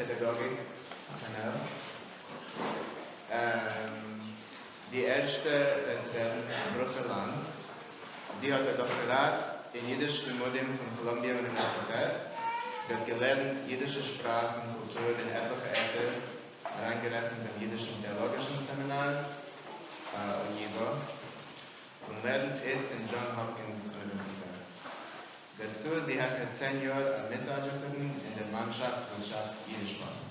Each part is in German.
Pädagogik Kanal. Die erste Brouכה Land. Sie hat ein Doktorat in Yiddish Studium von Columbia Universität. Sie hat gelernt jiddische Sprache und Kultur in etliche Ecken, reingerechnet im jiddischen theologischen Seminar, Oiva, und lernt jetzt in John Hopkins Universität. Dazu sie hat 10 Jahre als Mitarbeiterin in der Mannschaft, was schafft Yiddish machen.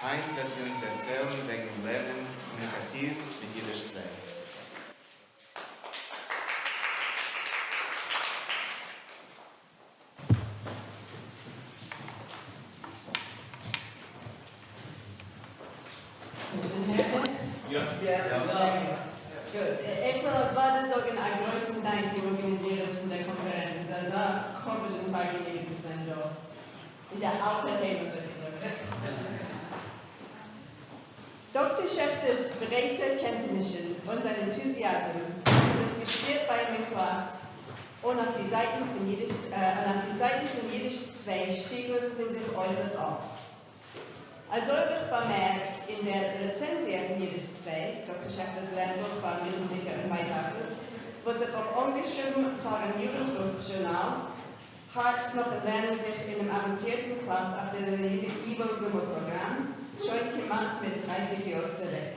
Heute wird sie uns erzählen wegen dem Lernen kommunikativ mit Yiddish 2. Gut. Ik wil wat is ook een grootste dank die organiseren van de conferentie. Dat is een korte bagage zijn door. In de oude hemel sozusagen. Dr. Schächters breite Kenntnisse und sein Enthusiasm sind gespielt bei ihm in Klasse und auf die Seiten von Yiddish 2 spiegeln sie sich äußerst ab. Als euch bemerkt in der Rezensie von Yiddish 2, Dr. Schächters Lernbuch von Mוניקא und Weitages, wo sich auch umgeschrieben für ein Jugendrufjournal, hat noch lernen sich in einem avancierten Klasse auf dem Yiddish-Sommerprogramm schon gemacht mit 30 Jahren zurück.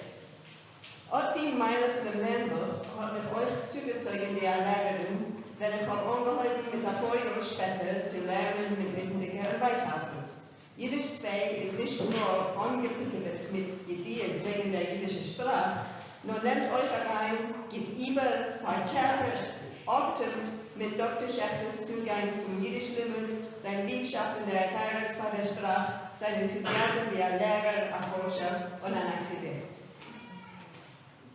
Auch die Meile von dem Lernbuch hat mit euch zugezogen, die Lehrerin, denn ich habe angeholfen, mit ein paar Jahre später zu lernen mit Mוניקא und Weitages. Yiddish 2 ist nicht nur angepickelt mit Ideen wegen der jiddischen Sprache, nur nehmt euch rein, geht über, verkörpert, optimt mit Dr. Schächters Zugang zum Jiddisch-Limit, seine Liebschaft in der Erklärungsfall der Sprache, sein Enthusiasmus wie ein Lehrer, ein Forscher und ein Aktivist.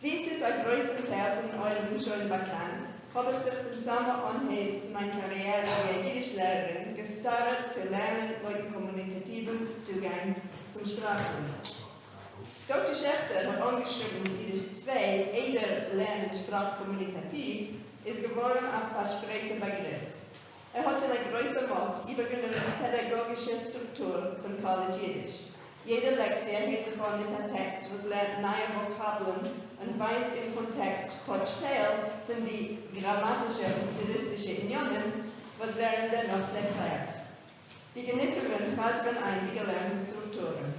Wie ist es ein größter Teil von eurem schon bekannt, habe ich sich den Sommer anheb von meiner Karriere als Jiddisch-Lehrerin gestartet zu lernen wegen kommunikativen Zugang zum Sprachunterricht. Dr. Schächtär hat angeschrieben, Yiddish 2, jeder lernen sprachkommunikativ, ist geworden ein verspreiter Begriff. Hat in ein größer Maß übergenommen die pädagogische Struktur von College Yiddish. Jede Lektie hebt sich an mit einem Text, was lernt neue Vokabeln und weist im Kontext Teil von die grammatische und stilistische Unionen, was Lehrende noch erklärt. Die Genittungen fallen ein die gelernten Strukturen.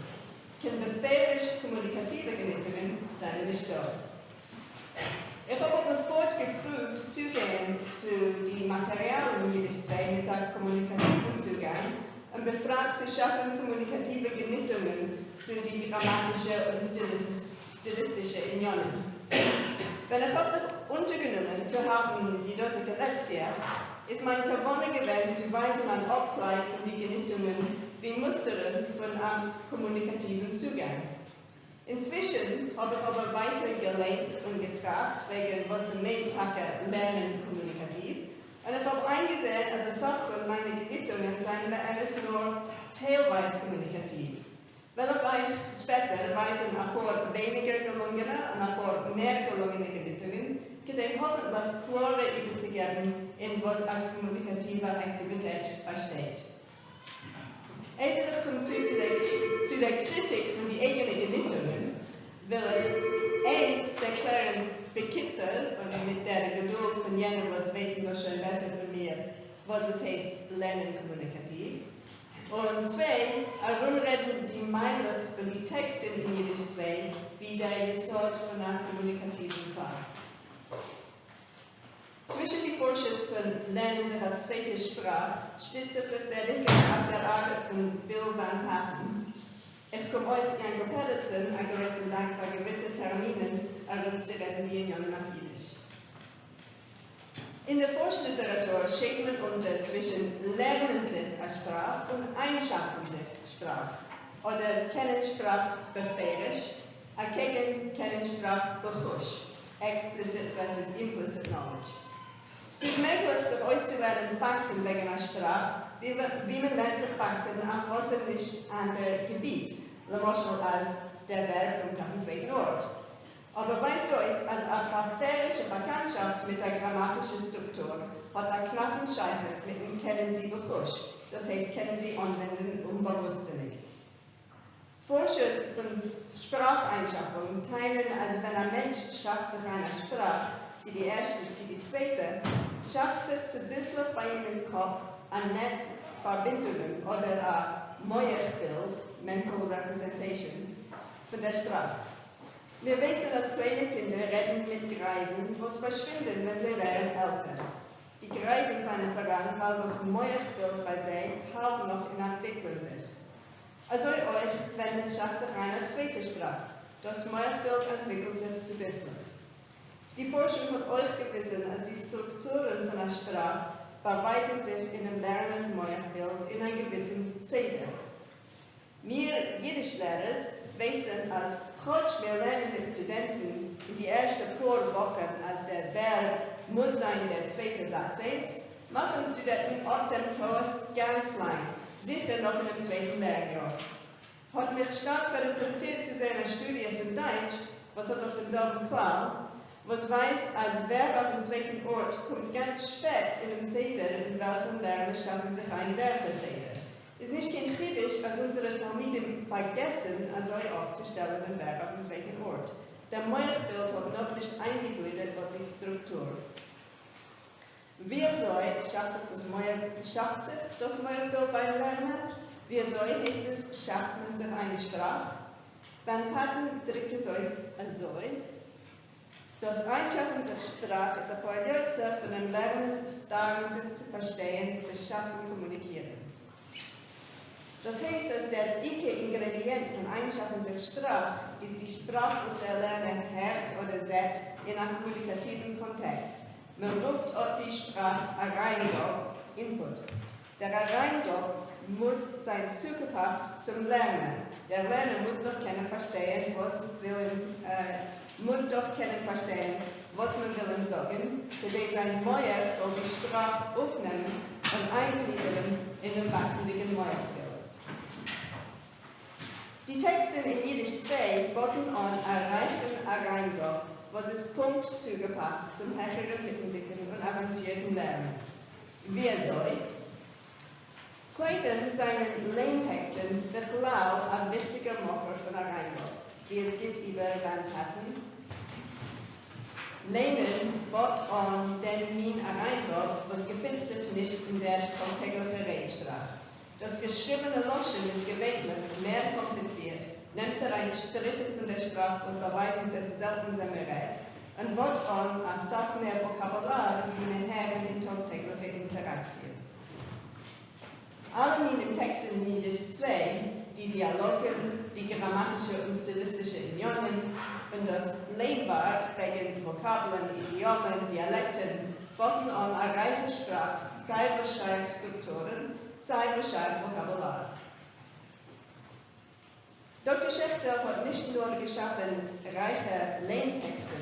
Befehlisch-kommunikative Genittungen seien nicht da. Ich habe aber fortgeprüft Zugänge zu den Materialien Yiddish 2 mit einem kommunikativen Zugang und befragt zu schaffen kommunikative Genittungen zu den grammatischen und stilistischen Unionen. Wenn ich habe sich untergenommen zu haben, die dortige Lektie, ist mein Gewonnen gewesen, zu weisen an Abgleich von den Genittungen wie Mustern von einem kommunikativen Zugang. Inzwischen habe ich aber weiter gelernt und getracht, wegen was im Tage lernen kommunikativ. Und ich habe eingesehen, als eine Sache meine Genittungen seien bei eines nur teilweise kommunikativ. Weil ich euch später weisen ein paar weniger gelungene und ein paar mehr gelungene Genittungen, kann ich hoffentlich klare Übersicht geben, in was eine kommunikative Aktivität besteht. Eigentlich kommt zu der Kritik von den eigenen Genittungen, will ich eins erklären, bekitzeln und mit der Geduld von jenen, was wissen wir schon besser von mir, was es heißt, lernen kommunikativ. Und 2, herumreden die Meines von den Texten in Yiddish 2, wie der Jesod von einer kommunikativen Klasse. Zwischen die Fortschritt von Lernen sich als zweite Sprache stützt sich der Rücken auf der Arbeit von Bill Van Patten. Ich komme euch in ein Comparison, ein großen Dank für gewisse Terminen, herumzureden die Union nach Yiddish. In der Forscherliteratur schickt man unter zwischen Lernen sich als Sprache und Einschaffen sich Sprache. Oder kennen Sprache befehlisch, erkennen kennen Sprache bechusch, explicit versus implicit knowledge. Es ist möglich, sich auszulernen Fakten wegen einer Sprache, wie man lernt sich Fakten auf was nicht anderem Gebiet, zum Beispiel als der Verb und auf dem zweiten Ort. Aber weißt du, als eine patherische Bekanntschaft mit der grammatischen Struktur hat er knappen Scheiters mit dem Kennen Sie bechusch, das heißt, kennen Sie anwenden unbewusstsinnig. Forscher von Spracheinschaffung teilen, als wenn ein Mensch schafft sich eine Sprache, sie die erste, sie die zweite, schafft sich zu bisschen bei ihm im Kopf ein Netz Verbindungen oder ein Meuerbild, Mental Representation, von der Sprache. Wir wissen, dass kleine Kinder reden mit Greisen, was verschwinden, wenn sie werden älter. Die Greisen sind vergangen, weil das Meuerbild bei sie halb noch in Entwicklung sind. Also euch, wenn man schafft sich eine zweite Sprache. Das Meuerbild entwickelt sich zu bisschen. Die Forschung hat euch gewissen, als die Strukturen von der Sprache beweisen sich in einem Lerners Meuerbild in einer gewissen Zeit. Wir Jiddischlehrer wissen, als wir lernen mit Studenten in die ersten paar Wochen, als der Verb muss sein der zweite Satz ist, machen Studenten ab dem Kurs ganz lang. Sicher noch in dem zweiten Lehrjahr. Hat mich stark interessiert zu sehen, eine Studie von Deutsch, was hat auf demselben Klau, was weiß, als Verb auf dem zweiten Ort kommt ganz spät in dem Seder, in welchem Lernen schaffen sich ein Verb-Seder. Es ist nicht kein Kritisch, als unsere Talmiden vergessen, also aufzustellen, den Verb auf dem zweiten Ort. Der Meuerbild hat noch nicht eingegliedert, was die Struktur. Wie soll schafft sich das Meuerbild beim Lernen? Wie soll heißt es, schafft man sich eine Sprache? Beim Paten drückt es euch also. Das Einschaffen sich Sprache ist ein Paradoxe von dem Lernen, darin sich zu verstehen, beschaffen, kommunizieren. Das heißt, dass der Ingredient von Einschaffen sich Sprache ist die Sprache, was der Lerner hört oder sieht in einem kommunikativen Kontext. Man ruft auf die Sprache Reingabe, Input. Der Reingabe muss sein zugepasst zum Lernen. Der Lerner muss doch verstehen, was es will, was man will sagen, denn sein Meuer soll die Sprache aufnehmen und eingliedern in den wachsenden Meuerbild. Die Texte in Yiddish 2 boten an Reingabe, was ist Punkt zugepasst zum höheren, mittellichen und avancierten Lernen. Wie soll? Könnten seinen Lehrtexten Bechlau ein wichtiger Motor von der Reingabe, wie es geht über Landkarten. Lernen bot an den Min Reingabe, was befindet sich nicht in der alltäglichen Redsprache. Das geschriebene Loschen ist gewöhnlich mehr kompliziert, nimmt ein Strippen von der Sprache, was bei weitem sehr selten bemerkt, und wird an eine Sache mehr Vokabular wie in Herren in alltäglichen Interaktionen. Alle meine Texte in Yiddish 2, die Dialoge, die grammatische und stilistische Unionen und das Lehnbar wegen Vokabeln, Idiomen, Dialekten, boten an eine reiche Sprache, Cyberschreibstrukturen, Cyberschreibvokabular. Dr. Schechter hat nicht nur geschaffen reiche Lehrtexte,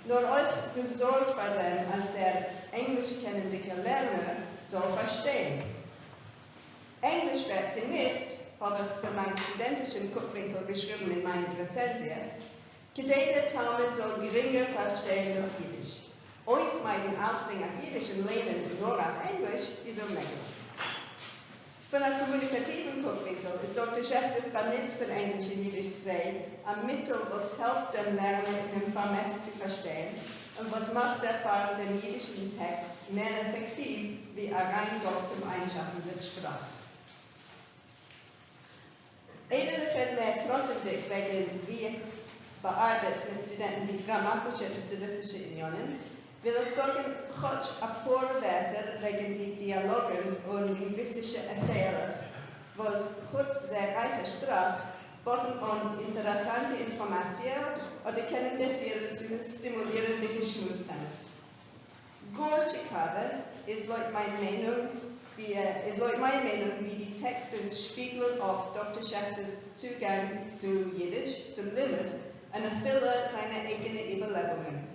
nur auch gesorgt für den, als der englisch kennende Lerner soll verstehen. Englisch wird genutzt, habe ich für meinen studentischen Guckwinkel geschrieben in meiner Rezension, der Talmud soll geringer verstehen als Yiddish. Uns meinen Ausdruck auf Yiddish und Lernen nur auf Englisch ist unmöglich. Von einem kommunikativen Guckwinkel ist Dr. Schechters Benutz von Englisch in Yiddish 2 ein Mittel, was hilft dem Lerner in einem Vermess zu verstehen und was macht der Fall dem jiddischen Text mehr effektiv wie ein Reingabe zum Einschaffen der Sprache. Eidere wird mehr protendig wegen wie bearbeitet mit Studenten die grammatische und stilistische Unionen, will ich sagen, Gott ein paar Wörter wegen die Dialogen und linguistische Erzähler, was kurz sehr reiche Sprache, boten an interessante Informationen oder können dafür zu stimulierende Geschmusstanz. Gorchikade ist laut meiner Meinung, wie die Texte spiegeln auf Dr. Schechters Zugang zu Yiddish, zum Limit, und erfüllen seine eigenen Überlegungen.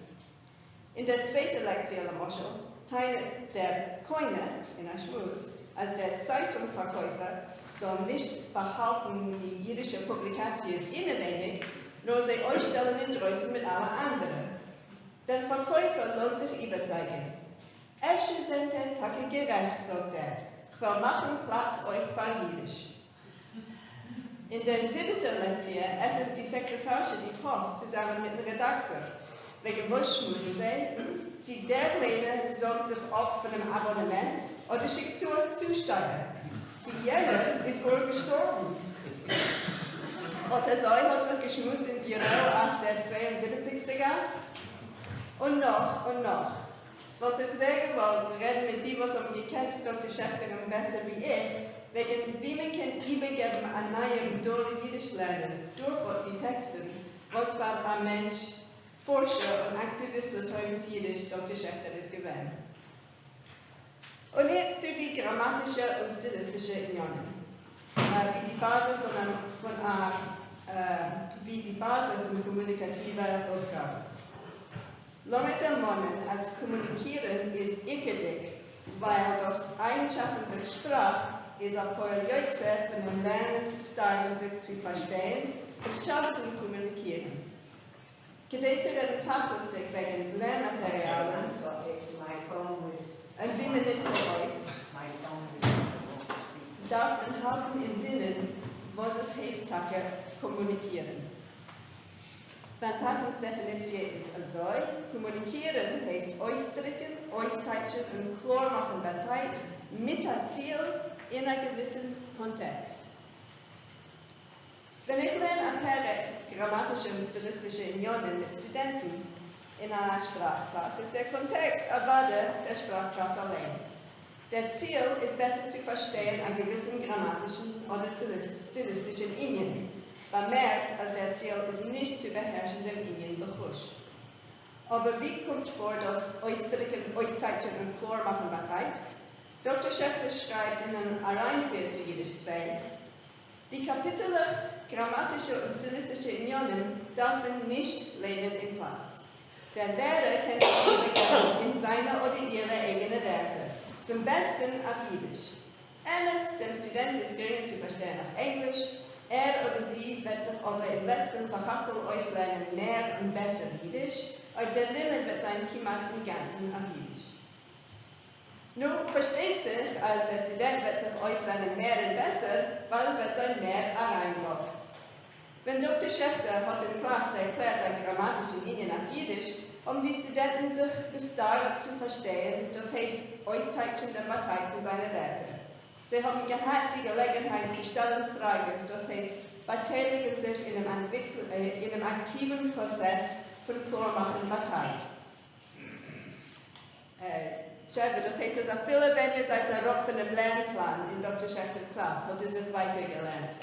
In der zweiten Lektion am Moschel teilt der Koine in der Schmutz als der Zeitungsverkäufer soll nicht behaupten, die jiddische Publikation ist innerwenig, nur sie ausstellen in Dreuzen mit allen anderen. Der Verkäufer lässt sich überzeugen. Äfsche sind der Tage gerecht, sagt er. Ich will machen Platz euch für Yiddish. In der 7. Lektion öffnet die Sekretärin die Post zusammen mit dem Redakteur. Wegen was müssen sie der Lehrer sorgt sich ab von einem Abonnement oder schickt zur Zusteuer. Sie jene ist wohl gestorben. Oder so hat sich geschmust im Büro auf der 72. Gas. Und noch. Was ich sehr gewollt, reden mit dem, was gekannt Dr. Schächter besser wie ich, wegen wie man kann übergeben an neue durch Yiddish Lerners, durch die Texte, was war ein Mensch, Forscher und Aktivist Latoins Yiddish Dr. Schächter ist gewesen. Und jetzt zu die grammatische und stilistische Unionen, wie die Basis von kommunikativer Aufgaben. Lomita Monnen als Kommunizieren ist ikedig, weil das Einschaffen sich Sprache ist ein Polyöze von dem Lernen sich zu verstehen, es schafft zum Kommunizieren. Gedäht werden Fachlistik wegen Lernmaterialien und wie man nicht so weiß, darf man haben in Sinnen, was es heißt, kommunizieren. Van Patens Definition ist also, kommunizieren heißt ausdrücken, austauschen und klar machen Partei mit dem Ziel in einem gewissen Kontext. Wenn ich lerne ein paar grammatische und stilistische Unionen mit Studenten in einer Sprachklasse, ist der Kontext aber der Sprachklasse allein. Der Ziel ist besser zu verstehen einen gewissen grammatischen oder stilistischen Union. Man merkt, als der Ziel ist nicht zu beherrschenden Linien beherrscht. Aber wie kommt vor, dass Ausdrücken, Austauschen und Klarmachen betreibt? Dr. Schächter schreibt in einem Arreinbild zu Yiddish 2, die Kapitel grammatische und stilistische Unionen darf man nicht lernen im Platz. Der Lehrer kennt sich in seine oder ihre eigenen Werte, zum besten auf Yiddish. Dem Student ist geringer zu verstehen auf Englisch. Oder sie wird sich aber im letzten Verhaftung auslernen mehr und besser Yiddish, und der Limit wird sein Kimat im Ganzen auf Yiddish. Nun versteht sich, als der Student wird sich auslernen mehr und besser, weil es wird sein mehr hereinkommen. Wenn Dr. Schächter hat in Klasse erklärt eine grammatische Linie nach Yiddish, die Studenten sich bis dahin zu verstehen, das heißt, austauschen der Parteien seiner Werte. Sie haben gehabt die Gelegenheit zu stellen Fragen, das heißt, beteiligen sich in einem aktiven Prozess von Klarmachen Partei. Das heißt, dass viele Wände seit der Rock von dem Lernplan in Dr. Schächters Klasse hat sich weitergelernt.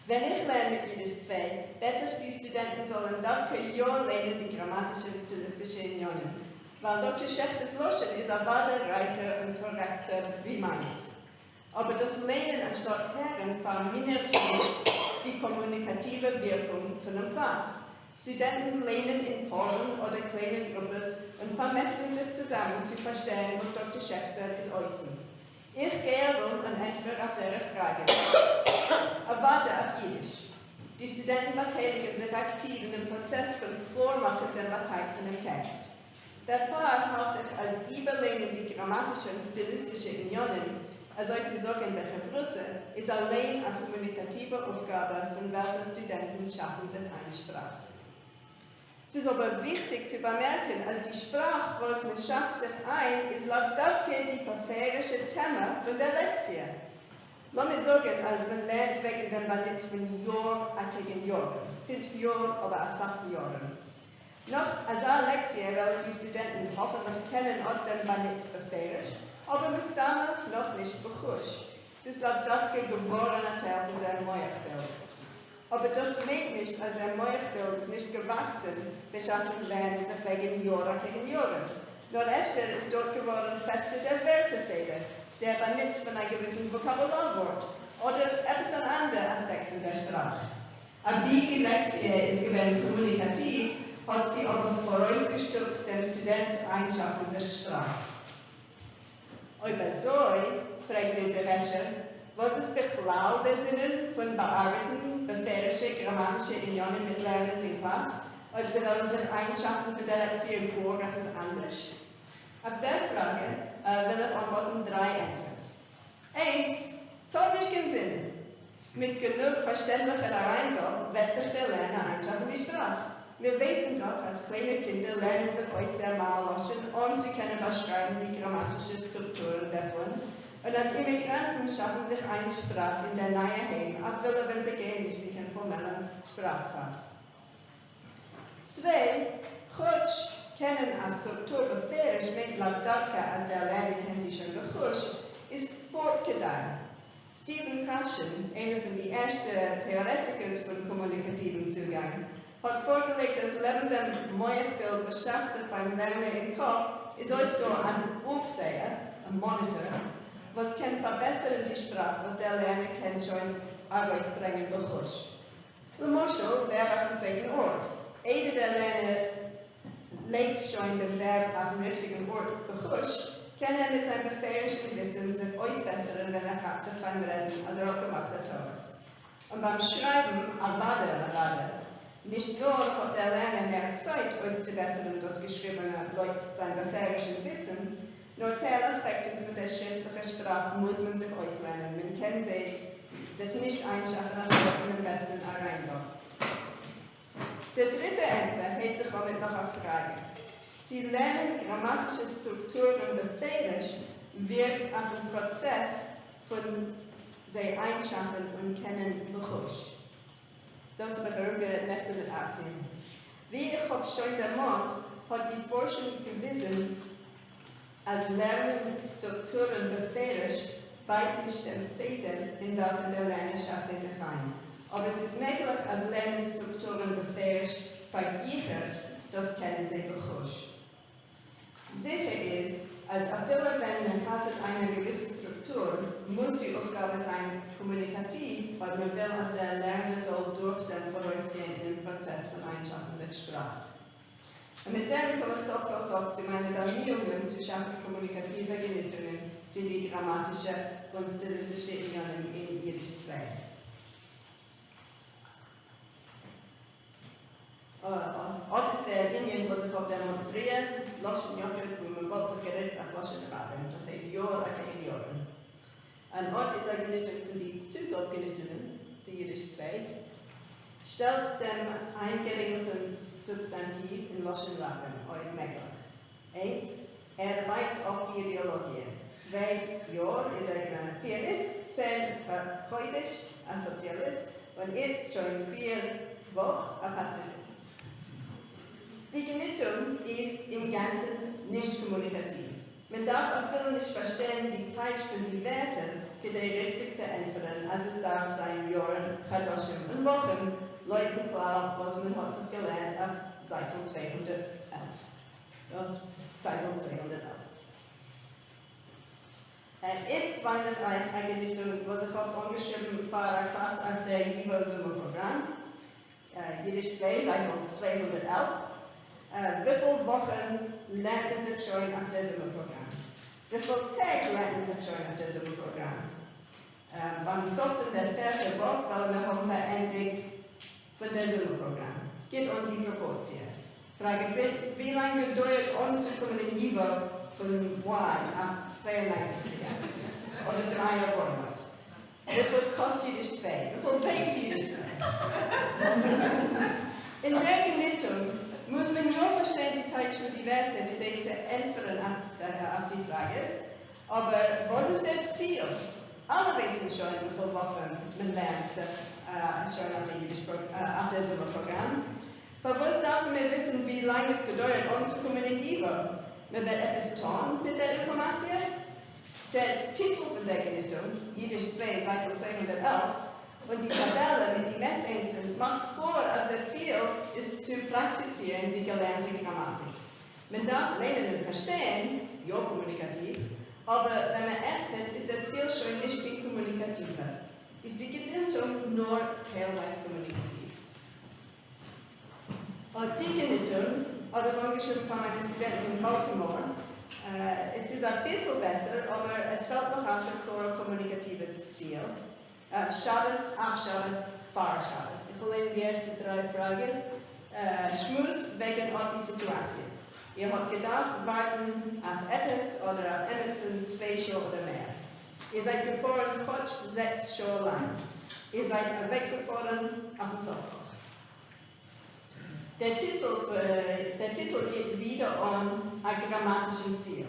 Wenn ich lerne mit Yiddish 2, wette ich, die Studenten sollen dafür ja lernen die grammatische und stilistische Unionen. Weil Dr. Schächters Loschen ist reicher und korrekter wie meins. Aber das Lernen anstatt Lernen vermindert nicht die kommunikative Wirkung von dem Platz. Studenten lernen in Paaren oder kleinen Gruppen und vermessen sich zusammen zu verstehen, was Dr. Schächtär ist äußern. Ich gehe rum und antworte auf seine Fragen. Erwarte auf Yiddish. Die Studenten beteiligen sich aktiv in dem Prozess von Klarmachen der Partei von dem Text. Der Pfarr hält sich als überlegend die grammatische und stilistische Unionen, also zu sagen, welche Flüsse, ist allein eine kommunikative Aufgabe, von welcher Studenten schaffen sich eine Sprache. Es ist aber wichtig zu bemerken, als die Sprache, was man schafft sich ein, ist laut Dafke die papierische Thema von der Lektion. Lass mich sagen, als man lernt wegen dem Banitz von Jahr gegen Jahr, 5 Jahre, aber auch 8 Jahren. Noch als eine Lektion werden die Studenten hoffentlich kennen, ob der Banitz befähigt, aber es damals noch nicht beherrscht. Es ist laut Dafke geborener Teil von seinem Meuchbild. Aber das meint nicht, als ein Meuchbild ist nicht gewachsen, beschaffen lernen sich wegen Jahre gegen Jahre. Nur öfter ist dort geworden fester der Wertesäge, der Banitz von einem gewissen Vokabularwort oder etwas ein anderer Aspekt von der Sprache. Aber die Lektion ist gewesen kommunikativ, hat sie aber vorausgestellt, dem Studenten einschaffen sich Sprache. Aber so, fragt diese Lecture, was ist der Glaube von bearbeiteten, befähigten grammatischen Unionen mit Lernern in Klasse, ob sie wollen sich einschaffen für die Lektion oder etwas anderes? Auf der Frage will ich antworten 3 Antworten. 1. Soll nicht verständlicher Reingang wird sich der Lerner einschaffen die Sprache. Wir wissen doch, als kleine Kinder lernen sich euch sehr Mamaloschen und sie können beschreiben die grammatische Strukturen davon. Und als Immigranten schaffen sich eine Sprache in der neuen Heim, auch wenn sie gehen nicht in den formellen Sprachklasse. Zwei, Chutsch kennen als Struktur befähigt mit laut Dörke, als der Lerner kennt sie schon gechuscht, ist fortgedauert. Stephen Krashen, einer von den ersten Theoretikern von kommunikativem Zugang, hat vorgelegt, dass lebende Meuchbild beschafft sich beim Lernen im Kopf, ist euch da ein Aufseher, ein Monitor, was kann verbessern die Sprache, was der Lerner kann schon Arbeitsbringen bechusch. Die Muschel wäre auf dem zweiten Ort. Jeder der Lerner legt schon den Verb auf dem richtigen Ort bechusch, kann mit seinem befähigten Wissen sich ausbessern, wenn hat sich beim Reden oder auch gemacht hat. Und beim Schreiben, avade, nicht nur hat der Lerner mehr Zeit, auszubessern, das geschriebene Leute sein befähigten Wissen, nur Teilaspekte von der schriftlichen Sprache muss man sich auslernen. Man kann sich nicht einschaffen nach dem besten Reingang. Der dritte Entwurf hält sich damit noch auf Frage. Sie lernen grammatische Strukturen befähigt, wirkt auf den Prozess von sie einschaffen und kennen bechusch. Das berühren wir nicht in Asien. Wie ich habe schon erwähnt, hat die Forschung gewiesen, als Lernstrukturen befähigt, weit nicht dem Seiten, in welchen der Lerner schafft sie sich ein. Aber es ist möglich, als Lernstrukturen befähigt, vergiefert, das kennen sie bechusch. Sicher ist, als Erfüller, wenn man hat eine gewisse Struktur, muss die Aufgabe sein, kommunikativ, weil man will, dass der Lerner soll durch den vorausgehenden Prozess von Einschaffen sich Sprache. Und mit dem komme ich oft zu meinen Bemühungen zu schaffen kommunikative Genitionen, sowie grammatische und stilistische Idiomen in Yiddish 2. Ort ist der Indien, wo sich auf der Mond früher Loschen Jochel, wo man Gott sich gerät auf Loschen erwarten. Das heißt Jor, in Joren. Ein Ort ist ein Genition von den Zugabgenitionen, zu Yiddish 2, stellt dem eingeregelten Substantiv in Loschen Raben, euch möglich. 1. Weit auf die Ideologie. 2. Jor ist ein Zionist, 10. Heudisch, ein Sozialist, und jetzt schon 4 Wochen ein Pazifist. Die Genition ist im Ganzen nicht kommunikativ. Man darf auch viel nicht verstehen, die Teich von den Werten, die richtig zu entfernen, als es darf sein, Joren, Chadoshim und Wochen, Leuten klar, was man hat sich gelernt auf Seite 211. Ja, Seite 211. Jetzt weiß ich eigentlich, was ich habe angeschrieben war, eine Klasse auf der Niveau-Summer-Programm. Yiddish 2, Seite 211. Wie viele Wochen lernt man sich schon auf der Summer-Programm? Wie viele Tage lernt man sich schon auf der Summer-Programm? Beim Soffen der 4. Woche, weil wir haben Veränderung von der Summer-Programm. Geht um die Proportion. Frage, wie lange dauert anzukommen im Niveau von Y auf 92 Jahre? Oder von einer Monat? Wie viel kostet Yiddish 2? Wie viel wiegt Yiddish 2? In der Genition muss man ja verstehen, die Teich mit den Werten, die zu entfernen auf die Frage ist. Aber was ist das Ziel? Alle wissen schon, wie viele Wochen man lernt schon auf dem Sommerprogramm. Aber was darf man wissen, wie lange es gedauert, anzukommen in Niveau? Man wird etwas tun mit der Information. Der Titel von der Genition, Yiddish 2, Seite 211, und die Tabelle mit den Messeinzeln macht klar, als das Ziel ist, zu praktizieren die gelernte Grammatik. Man darf lernen und verstehen, ja kommunikativ, aber wenn man entfällt, ist das Ziel schon nicht viel kommunikativer. Ist die Genition nur teilweise kommunikativ. Und die Genition, oder angeschrieben von meinen Studenten in Baltimore, es ist ein bisschen besser, aber es fällt noch an zum klare kommunikatives Ziel. Shabbos, auf Shabbos, vor Shabbos. Ich will Ihnen die ersten 3 Fragen. Schmust wegen die Situation. Ihr habt gedacht, warten auf etwas oder auf Emerson 2 Stunden oder mehr. Ihr seid gefroren, kurz 6 Stunden lang. Ihr seid weggefahren auf dem Sofa. Der Titel geht wieder um ein grammatisches Ziel.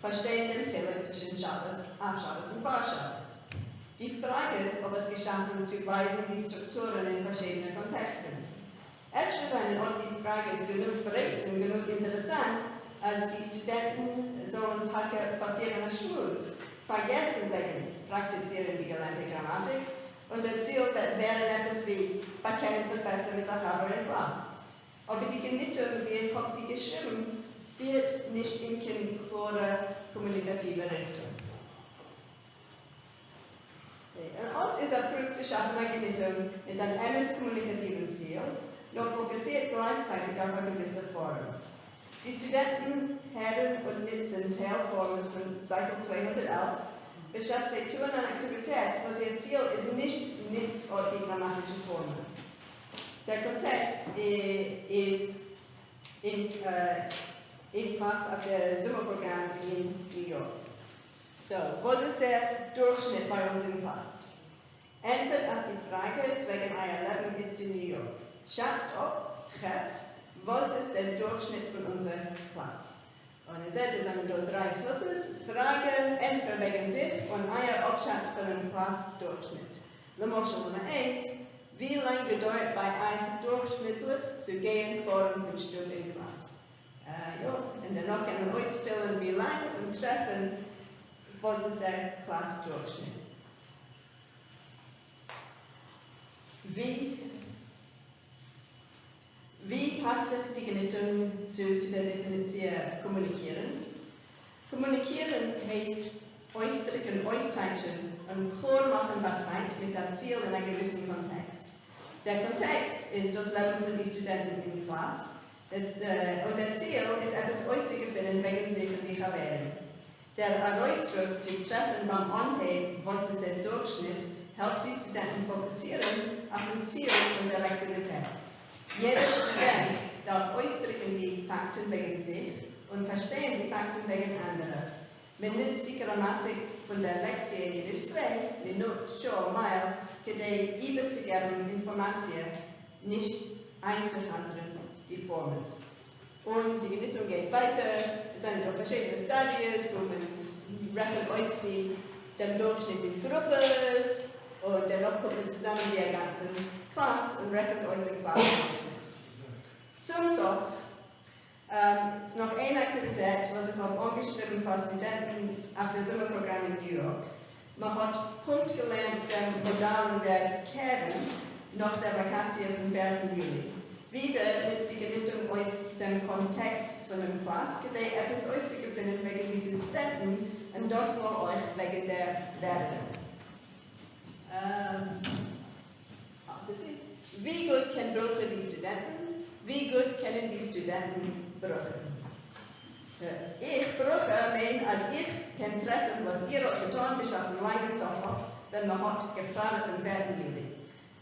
Verstehen den Fehler zwischen Schabbat, Abschabbat und Wahrschabbat. Die Frage ist, ob es geschafft ist, zu weisen die Strukturen in verschiedenen Kontexten. Öfters eine Ort die Frage ist genug breit und genug interessant, als die Studenten so einen Tag verfehlenden Schluss vergessen wegen praktizieren die gelernte Grammatik und das Ziel wäre etwas wie bekennen sich besser mit der Haber im Platz. Aber die Genitung, wie hat sie geschrieben, führt nicht in keine klare kommunikative Richtung. Ein Ort ist erprobt zu schaffen eine Genitung mit einem ähnlichen kommunikativen Ziel, noch fokussiert gleichzeitig auf eine gewisse Form. Die Studenten hören und nutzen Teilformen von Seite 211, beschafft sich zu einer Aktivität, wo ihr Ziel ist nicht nützt auf die grammatische Form. Der Kontext ist in Platz auf der Sommerprogramm in New York. So, was ist der Durchschnitt bei uns im Platz? Antwort auf die Frage ist wegen einer Leben jetzt in New York. Schätzt ab, trefft, was ist der Durchschnitt von unserem Platz? Und ihr seht, es sind dort 3 Schluppes. Frage, entweder wegen sich und euer Abschätz von dem Platzdurchschnitt. Nummer 1. Wie lange gedauert bei einem durchschnittlich zu gehen vor und 5 Stunden in Klasse? Und danach können wir uns füllen, wie lange und treffen, was ist der Klassdurchschnitt. Wie passt sich die Genitung zu der Definition kommunizieren? Kommunizieren heißt ausdrücken, austauschen und klar machen, was meint mit dem Ziel in einem gewissen Kontext. Der Kontext ist das Leben von den Studenten in Klasse und der Ziel ist etwas auszufinden wegen sich und die Verwehren. Der Ausdruck zu treffen beim Anheben, was ist der Durchschnitt, hilft die Studenten fokussieren auf das Ziel von der Aktivität. Jeder Student darf ausdrücken die Fakten wegen sich und verstehen die Fakten wegen anderer. Man nutzt die Grammatik von der Lektion Yiddish 2, wie nur schon mal, überzugeben Informationen, nicht einzuhasern, die Formen. Und die Genitung geht weiter, es sind doch verschiedene Stadien, wo man rechnet aus wie der Durchschnitt in Gruppe ist und danach kommt man zusammen wie eine ganze Klasse und rechnet aus den Klassendurchschnitt. Zum Schluss ist noch eine Aktivität, was ich habe angeschrieben für Studenten auf dem Sommerprogramm in New York. Man hat Punkt gelernt, den Modalen der Kern nach der Vakantie vom 4. Juli. Wieder ist die Genitung aus dem Kontext von dem Klass, etwas auszufinden wegen die Studenten und das mal euch wegen der Lehrerin. Wie gut kennen Bרוכה die Studenten? Wie gut kennen die Studenten Bרוכה? Ich, Bרוכה, meine, als ich kann treffen, was ihr auch getan habt, als lange Zeit, wenn man hat geplant am 4. Juli.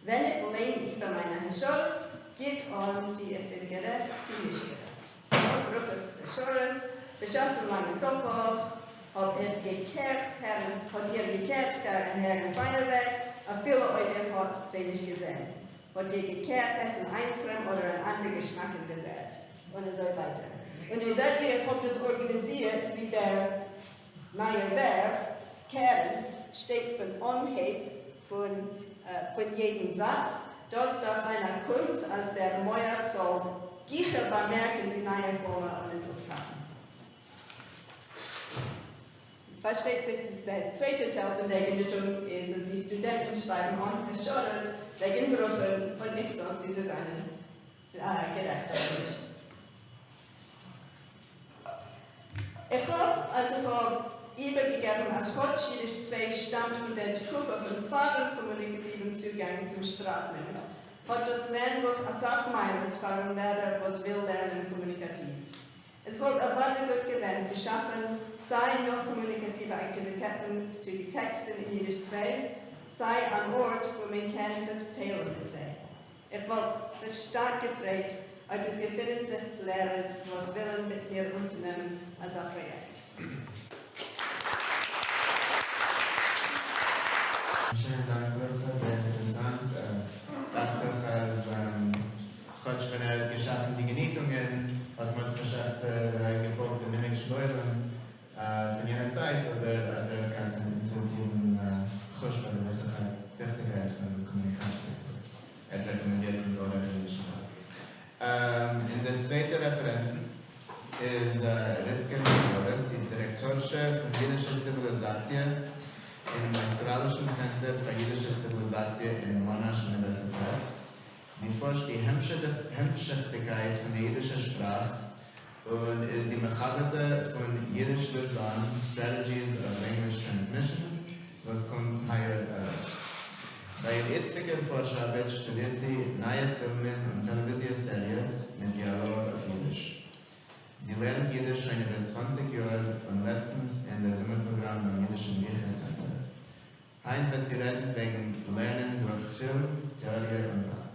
Wenn ich allein über meine Schuld geht an, sie ich bin gerecht, sie nicht gerecht. Brouchas Schuld, beschossen lange Sofa, hab ich gekehrt, hat ihr gekehrt, Herrn Feuerwerk, auf viele Leute hat sie nicht gesehen. Hat ihr gekehrt, Essen Eiscreme oder einen anderen Geschmack gesät. Und so weiter. Und ihr seht, wie habt das organisiert, wie der Meier Kern steht von Anheb von jedem Satz. Das darf seiner Kunst, als der Meier soll Gähä bemerken, die neue Formel alles auftaten. Versteht sich, der zweite Teil von der Genitung ist, dass die Studenten schreiben an Schulters wegen Broucha und nicht sonst ist es eine gerechte nicht. Ich hoffe, als ich habe übergegeben, als Yiddish 2 stammt von der Truppe von fahren kommunikativen Zugang zum Sprachlernen, hat das Lernbuch als Abmeiles für einen Lehrer, was will lernen kommunikativ. Es wird aber gut gewählt, zu schaffen, sei noch kommunikative Aktivitäten zu den Texten in Yiddish 2, sei ein Ort, wo man kann sich teilen mit sich. Ich wollte sich stark gefreut, ob es gefunden sich Lehrer, was willen mit mir unternehmen als ein Projekt. Schönen Dank, Broucha, sehr interessant. von jiddischer Zivilisation im Australischen Center für jiddische Zivilisation in Monash Universität. Sie forscht die Hemmschichtigkeit von der jiddischen Sprache und ist die Mechaberte von Yiddish Lernen Strategies of Language Transmission, was kommt hier raus. Bei ihrem jetzigen Forschungsarbeit studiert sie neue Filme und Televisionserien mit Dialog auf Yiddish. Sie lernt Yiddish schon über 20 Jahre und letztens in der Sommerprogramm am Jiddischen Center. Heute wird sie reden wegen Lernen durch Film, Theorie und Rat.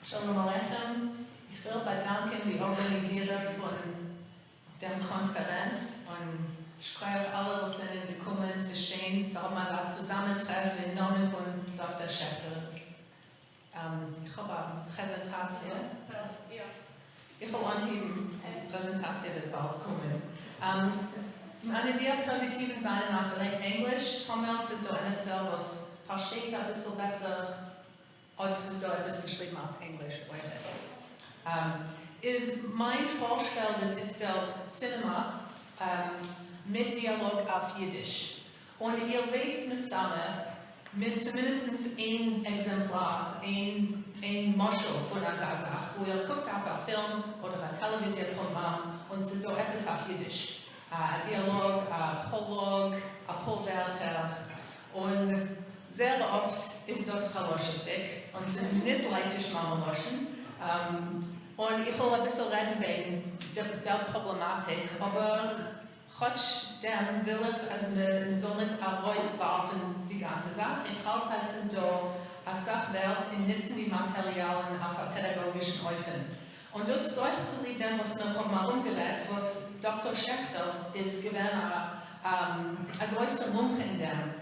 Shalom Aleichem. Ich will bedanken die Organisierers von der Konferenz und ich freue euch alle, was sind gekommen. Es ist schön, so mal ein Zusammentreffen im Namen von Dr. שעכטער. Ich habe eine Präsentation. Ich will anheben, eine Präsentation wird bald kommen. Eine der positiven Seiten nach vielleicht Englisch. Thomas ist da immer so, was versteht ein bisschen besser. Und es ist da ein bisschen geschrieben auf Englisch. Ist mein Vorschlag, das ist der Cinema mit Dialog auf Yiddish. Und ihr wisst mit Sache, mit zumindest ein Exemplar, ein Moschel von einer Sache, wo ihr guckt auf einen Film oder ein Televisionprogramm und es ist so etwas auf Yiddish. Ein Dialog, ein Prolog, ein Polwärter. Und sehr oft ist das Haloschistik und es ist nicht leidig mal loschen. Und ich will ein bisschen reden wegen der Problematik, aber trotzdem will ich, also wir sollen nicht herauswerfen die ganze Sache. Ich halte, es ist so eine Sache wert, wir nutzen die Materialien auf einer pädagogischen Öfen. Und das sollte zu lieben, was wir mal umgerät, was Dr. שעכטער ist gewesen, ein größer Mund in dem.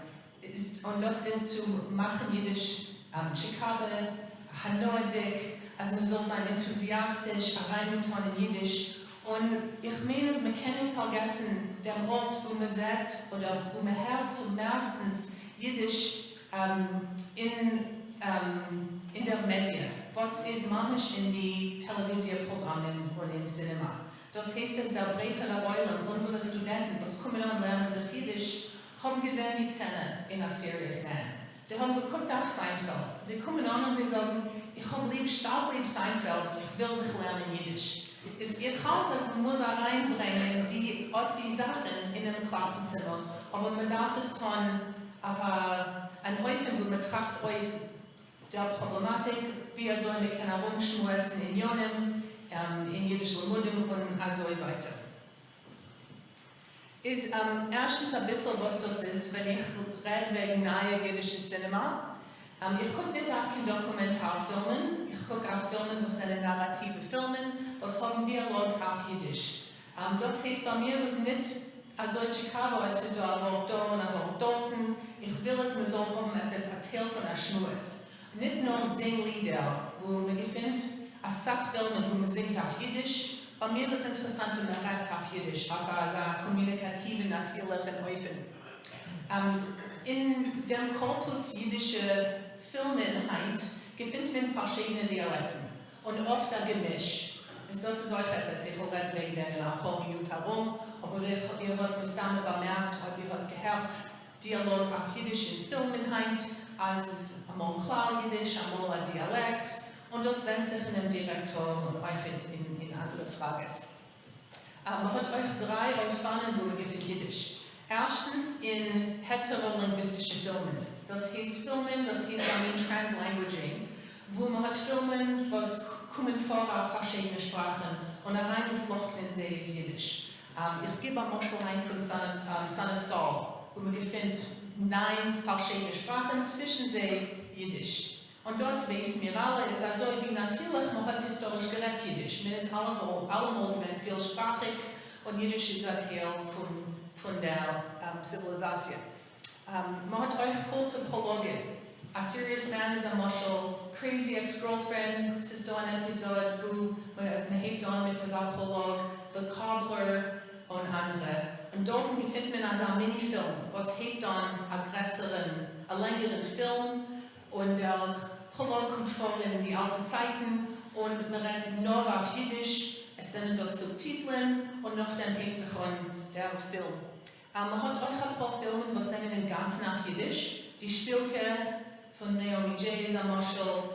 Und das ist zu machen Yiddish, Chicago, Hanoidik, also man soll sein enthusiastisch, reingetan in Yiddish. Und ich meine, wir können nicht vergessen, der Ort, wo man sagt, oder wo man hört zum ersten Yiddish in der Medien. Was ist manchmal in die Televisionprogrammen und im Cinema? Das heißt, dass der breitere Rolle unsere Studenten, was kommen und lernen sich Yiddish, haben gesehen die Szene in A Serious Man. Sie haben geguckt auf Seinfeld. Sie kommen an und sie sagen, ich habe stark lieb Seinfeld, ich will sich lernen Yiddish. Ihr habt das, man muss reinbringen, die Sachen in einem Klassenzimmer, aber man darf es tun, aber ein Öffnen, wo man tragt euch der Problematik, wie sollen wir keine rumschmeißen in Jonen, in Yiddish Lemudum und so weiter. Ist erstens ein bisschen, was das ist, wenn ich rede wegen neuer jiddisches Cinema. Ich gucke nicht auf die Dokumentarfilmen, ich gucke auf Filme, was sind narrative Filmen, was haben Dialog auf Yiddish. Das heißt, bei mir ist nicht also Chicago, als ich da war, da und dort. Ich will es mir so haben, etwas erzählt von der Schnuss. Nicht nur Singlieder, wo man findet, als Sachfilme, wo man singt auf Yiddish. Bei mir ist es interessant, wenn man redet auf Yiddish, aber also kommunikative, natürliche Öfen. In dem Korpus jiddische Filminhalt findet man verschiedene Dialekten und oft ein Gemisch. Das ist euch etwas, ich will reden wegen der ein paar Minuten herum, aber ihr habt es damit bemerkt, ihr habt gehört, Dialog auf Yiddish in Filminhalt, als es einmal klar Yiddish, einmal ein Dialekt. Und das wendet sich in den Direktor und euch in andere Fragen. Man hat euch drei Fahnen, wo man findet Yiddish. Erstens in heterolinguistische Filmen. Das heißt Filmen, das heißt Translanguaging, wo man hat Filmen, was kommen vor auf verschiedene Sprachen und reingeflochten in sie ist Yiddish. Ich gebe mal schon ein von Sanne Saul, wo man findet 9 verschiedene Sprachen, zwischen sie Yiddish. Und das wissen wir alle, ist also wie natürlich, man hat historisch geredet Yiddish. Man ist allemal vielsprachig und Yiddish ist ein Teil von der Zivilisation. Man hat euch kurze Prologe. A Serious Man is a Moschel, Crazy Ex-Girlfriend, es ist da ein Episode, wo man hebt an mit diesem Prolog, The Cobbler und andere. Und dort findet man also einen Minifilm, was hebt an einen längeren Film und der Prolog kommt vor in die alten Zeiten und man redet nur auf Yiddish, es dann durch Subtiteln und noch dann hängt sich an der Film. Man hat auch ein paar Filme, was sind in ganz nach Yiddish. Die Spielke von Naomi J. ist ein Marshall,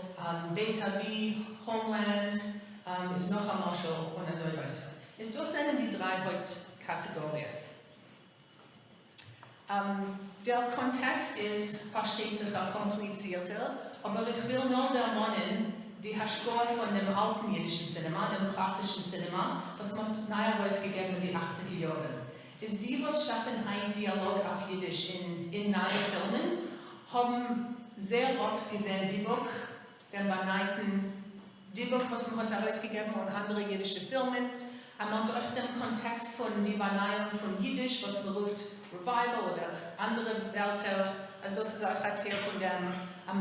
Pedagogy, Homeland ist noch ein Marshall und so weiter. Das sind die drei Hauptkategorien. Der Kontext ist, versteht sich auch komplizierter, aber ich will nur erwähnen, die Haschkol von dem alten jiddischen Cinema, dem klassischen Cinema, was man neu herausgegeben in die 80er Jahren. Ist die, was schaffen einen Dialog auf Jiddisch in neuen Filmen, haben sehr oft gesehen, die Buch, den beneideten, die Buch, was man hat herausgegeben und andere jiddische Filme, man hat auch den Kontext von der Beneidung von Jiddisch, was man ruft Revival oder andere Wörter, also das ist auch ein Teil von dem.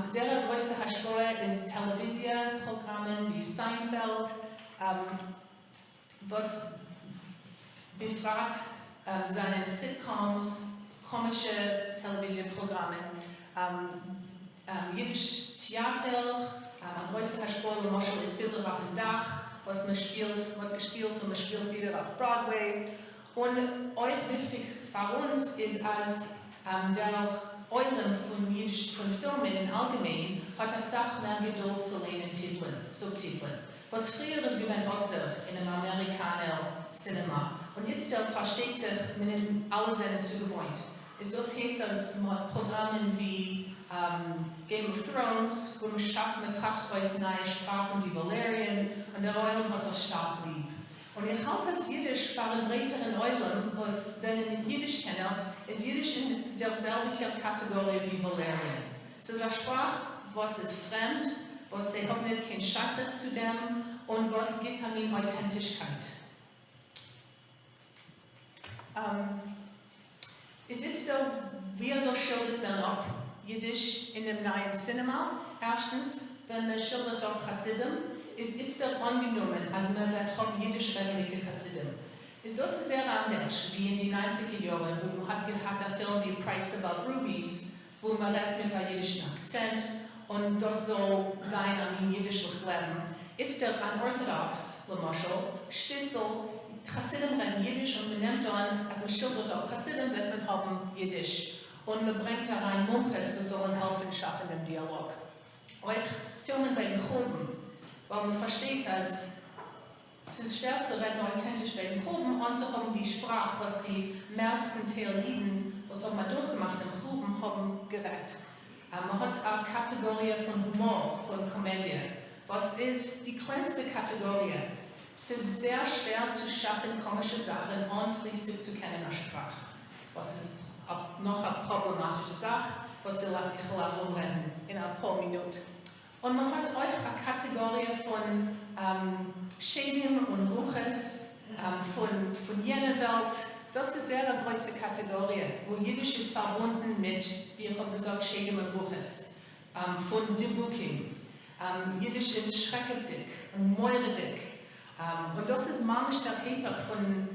Sehr große Haschkol ist Televisionprogramme wie Seinfeld, was befragt seine Sitcoms, komische Televisionprogramme, Yiddish Theater, ein größer Haschkol ist Bilder auf dem Dach, was man wird gespielt und man spielt wieder auf Broadway. Und euch wichtig für uns ist, als der Eulen von Filmen im Allgemeinen hat das auch mehr Geduld zu lernen, Subtiteln. Was früher ist gewesen besser in einem amerikanischen Cinema. Und jetzt versteht sich, wenn alle sind zugewohnt. Das heißt, dass Programme wie Game of Thrones, wo man schafft, man tracht aus neue Sprachen wie Valerian und der Eulen hat das stark lieb. Und ich halte das Jiddisch für einen breiteren Eulen, was den Jiddisch kennen, ist Jiddisch in derselben Kategorie wie Valerian. Es ist eine Sprache, was ist fremd, was sie haben nicht kein Chakras zu dem und was geht an die Authentischkeit. Ist jetzt wie so schildert man ab Jiddisch in dem neuen Cinema? Erstens, wenn man schildert ab Chassidim, ist jetzt angenommen, also man wird von jiddisch-redliche Chassidim. Ist das sehr anders wie in den 90er Jahren, wo man hat einen Film wie Price Above Rubies, wo man redet mit einem jiddischen Akzent und das soll sein am jiddischen Leben. Jetzt an Orthodox, Lamashal, Stissel, Chassidim reden Jiddisch und man nimmt an, also man schildert auch Chassidim, wird man haben Jiddisch. Und man bringt da rein Mumches, die sollen helfen schaffen im Dialog. Euch filmen bei den Gruppen. Weil man versteht, dass es ist schwer zu reden, authentisch bei den Proben anzuhaben, die Sprache, was die meisten Theorien, was auch mal durchgemacht im Proben, haben geredet. Man hat eine Kategorie von Humor, von Komödie. Was ist die kleinste Kategorie? Es ist sehr schwer zu schaffen, komische Sachen anfließend zu kennen in der Sprache. Was ist noch eine problematische Sache, was ich herumreden in ein paar Minuten. Und man hat euch eine Kategorie von Schäden und Ruches, von jener Welt. Das ist eine sehr große Kategorie, wo Jiddisch ist verbunden mit, wie ich habe gesagt, Schäden und Ruches, von Debuking. Jiddisch ist schrecklich und meuredig. Und das ist manchmal der Heber von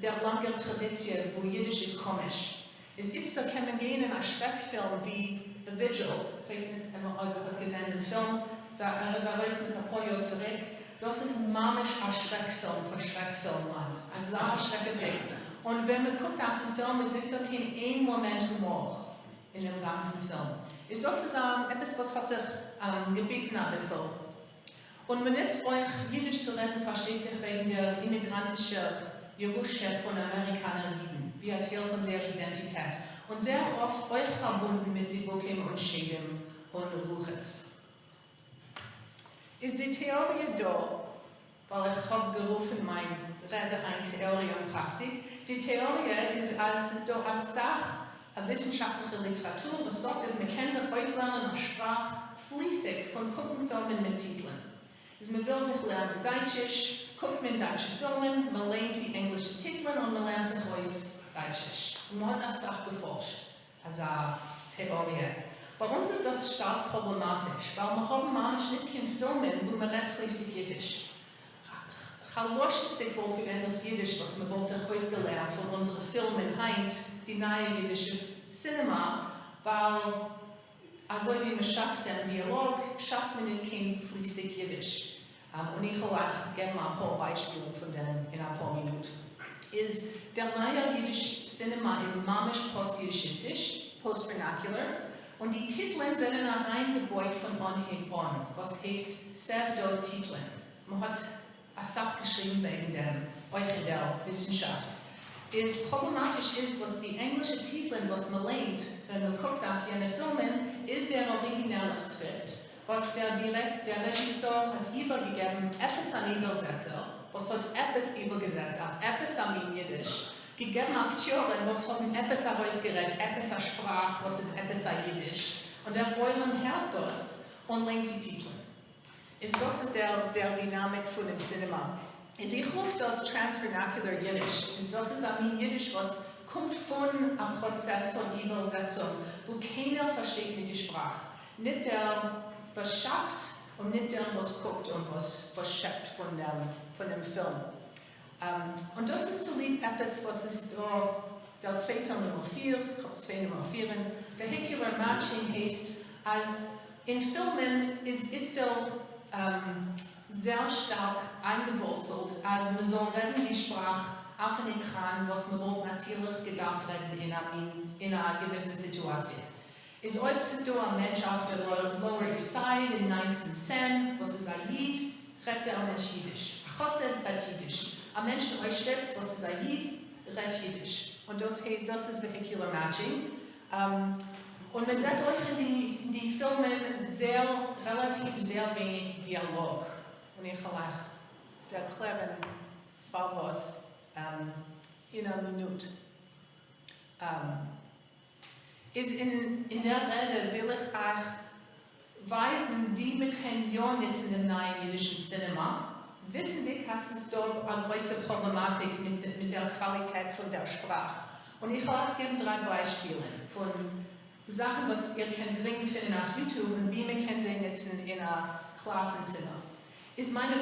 der langen Tradition, wo Jiddisch ist komisch. Es ist da kann man gehen in einen Schreckfilm wie The Vigil, vielleicht hat gesehen den Film, er ist mit ein paar Jahren zurück. Das ist manchmal ein Schreckfilm von Schreckfilmland, ein sehr schrecklich. Und wenn man guckt auf den Film, ist wirklich kein Moment Humor in dem ganzen Film. Das ist etwas, was hat sich gebeten ein bisschen. Und wenn jetzt euch Jiddisch zu reden, versteht sich wegen der immigrantischen Jerusche von Amerikanern lieben, wie ein Teil von ihrer Identität. Und sehr oft euch verbunden mit Debuking und Schäden und Ruches. Ist die Theorie da, weil ich habe gerufen, mein Rede ein Theorie und Praktik. Die Theorie ist, als es da als Sache, eine wissenschaftliche Literatur, was sagt, dass man kann sich auslernen und Sprache fließig von Filmen mit Titeln. Also man will sich lernen Deutschisch, guckt man deutsche Filme, man lernt die englischen Titel und man lernt sich aus Deutschisch. Und man hat das auch geforscht, also Theorie. Bei uns ist das stark problematisch, weil wir haben manchmal nicht keine Filme, wo man redet fließig Jiddisch. Chaloschistik wollte gewähnt als Jiddisch, was man wollte sich ausgelernt von unseren Filmen heint, die neue jiddische Cinema, weil also wie man schafft den Dialog, schafft man nicht kein fließig Jiddisch. Und ich will auch gerne mal ein paar Beispiele von denen in ein paar Minuten. Der neue jüdische Cinema ist mamisch postjüdischistisch, postvernacular, und die Titeln sind reingebaut von Anhieb an, was heißt Pseudo-Titeln. Man hat eine Sache geschrieben wegen dem, euch in der Wissenschaft. Problematisch ist, was die englische Titel, was man lernt, wenn man guckt auf jene Filme, ist der originale Skript, was der Regisseur hat übergegeben, etwas an Übersetzer, was hat etwas übergesetzt, etwas an Yiddish, gegeben Akteuren, was haben etwas herausgerät, etwas an Sprache, was ist etwas an Yiddish. Und der Beulen hört das und lenkt die Titel. Das ist der Dynamik von dem Cinema. Ich rufe das Transvernacular Yiddish. Das ist ein Yiddish, was kommt von einem Prozess von Übersetzung, wo keiner versteht mit der Sprache. Nicht der, was schafft und nicht der, was guckt und was schafft von dem Film. Und das ist zu lieb etwas, was ist der zweite Nummer 4, ich habe 2 Nummer 4. Vehicular Matching heißt, als in Filmen ist es sehr stark eingewurzelt, als man so reden die Sprache auf den Ekran, was man wohl natürlich gedacht reden in einer gewissen Situation. Ist heute ein Mensch auf der Lower East Side in 1910, was ist ein Yid, redet der Mensch Yiddish. Ein Chosset redet Yiddish. Ein Mensch in Auschwitz, was ist ein Yid, redet Yiddish. Und das ist Vehicular Matching. Und man sieht euch in die Filme relativ sehr wenig Dialog. Und ich will euch erklären, was in einer Minute. In der Rede will ich euch weisen, wie wir können ja nutzen im neuen jüdischen Cinema. Wissen wir, dass es dort eine große Problematik mit der Qualität von der Sprache. Und ich will euch gerne 3 Beispiele von Sachen, was ihr könnt gering finden auf YouTube und wie wir können sie nutzen in einem Klassenzimmer. Meine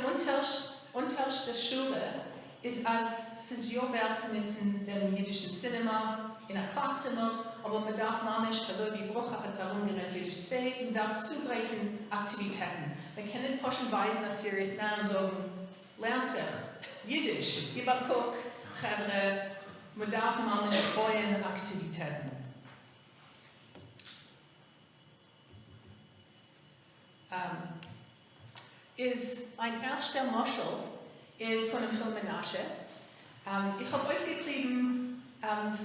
unterste Schule ist als Session-Wert zu nutzen dem jüdischen Cinema in einem Klasszimmer, aber man darf manchmal, also wie Bרוcha hat darum geredet, Yiddish 2, man darf zugreifen Aktivitäten. Man kann nicht poschenweise nach Serious Man und sagen, lernt sich Yiddish, gib ein Guck, man darf manchmal freuen Aktivitäten. Ein erster Moschel ist von dem Film Menashe. Ich habe ausgeklebt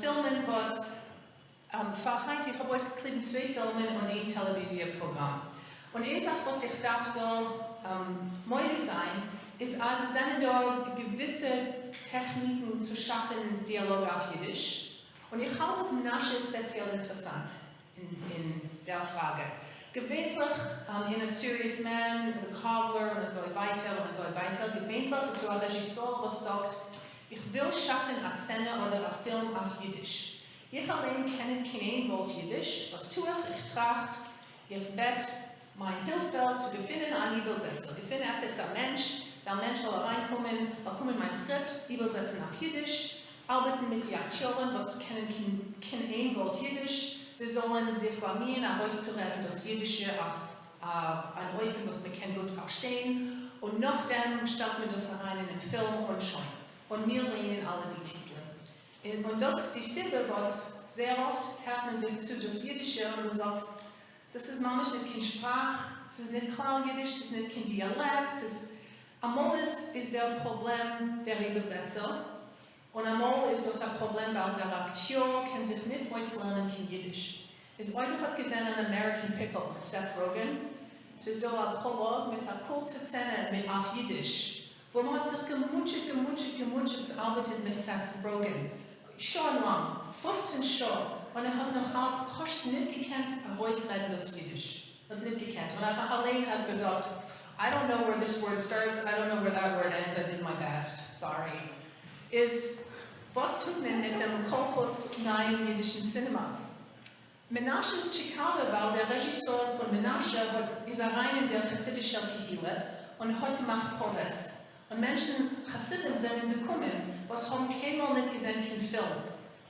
Filmen, was Fachheit, ich habe ausgeklebt 2 Filme und ein Televisionprogramm. Und eine Sache, was ich darf da moide sein, ist, als es da gewisse Techniken zu schaffen, Dialog auf Yiddish. Und ich halte das Menashe speziell interessant in der Frage. Gewöhnlich in A Serious Man, The Cobbler und Zwoiweitär, gewöhnlich ist so ein Regisseur, der sagt, ich will schaffen eine Szene oder einen Film auf Yiddish. Ich allein kenne kein Wort Yiddish. Was tue ich? Ich trachte, ich werde mein Hilfe zu finden an Übersetzer. Ich finde etwas ein Mensch, der Mensch soll reinkommen, kommen mein Skript, übersetzen auf Yiddish, arbeiten mit den Akteuren, was kennen kein Wort Yiddish. Sie sollen sich bemühen, herauszureden, das Jiddische an Oifen, was wir gut verstehen. Und nachdem stellt man das rein in den Film und schon. Und wir lehnen alle die Titel. Und das ist die Sibbe, was sehr oft hört man sich zu das Jiddische und man sagt, das ist manchmal nicht keine Sprache, es ist nicht klar Jiddisch, es ist nicht kein Dialekt. Einmal ist der Problem der Übersetzer. Und einmal ist das ein Problem, weil der Akteur kann sich nicht auslernen in Yiddish. Heute hat gesehen an American Pickle mit Seth Rogen. Es ist da ein Prolog mit einer kurzen Szene auf Yiddish, wo man hat sich gemutscht zu arbeiten mit Seth Rogen. Schon lang, 15 Stunden. Und hat noch als fast nicht gekannt, herausreden das Yiddish. Hat nicht gekannt. Und allein hat gesagt, I don't know where this word starts, I don't know where that word ends, I did my best, sorry. Was tut man mit dem Korpus neuen jüdischen Cinema? Menashes Chicago war der Regisseur von Menashe, ist rein in der chassidischen Kehille und hat gemacht Proves. Und Menschen, Chassidim, sind gekommen, was haben keinmal nicht gesehen im Film.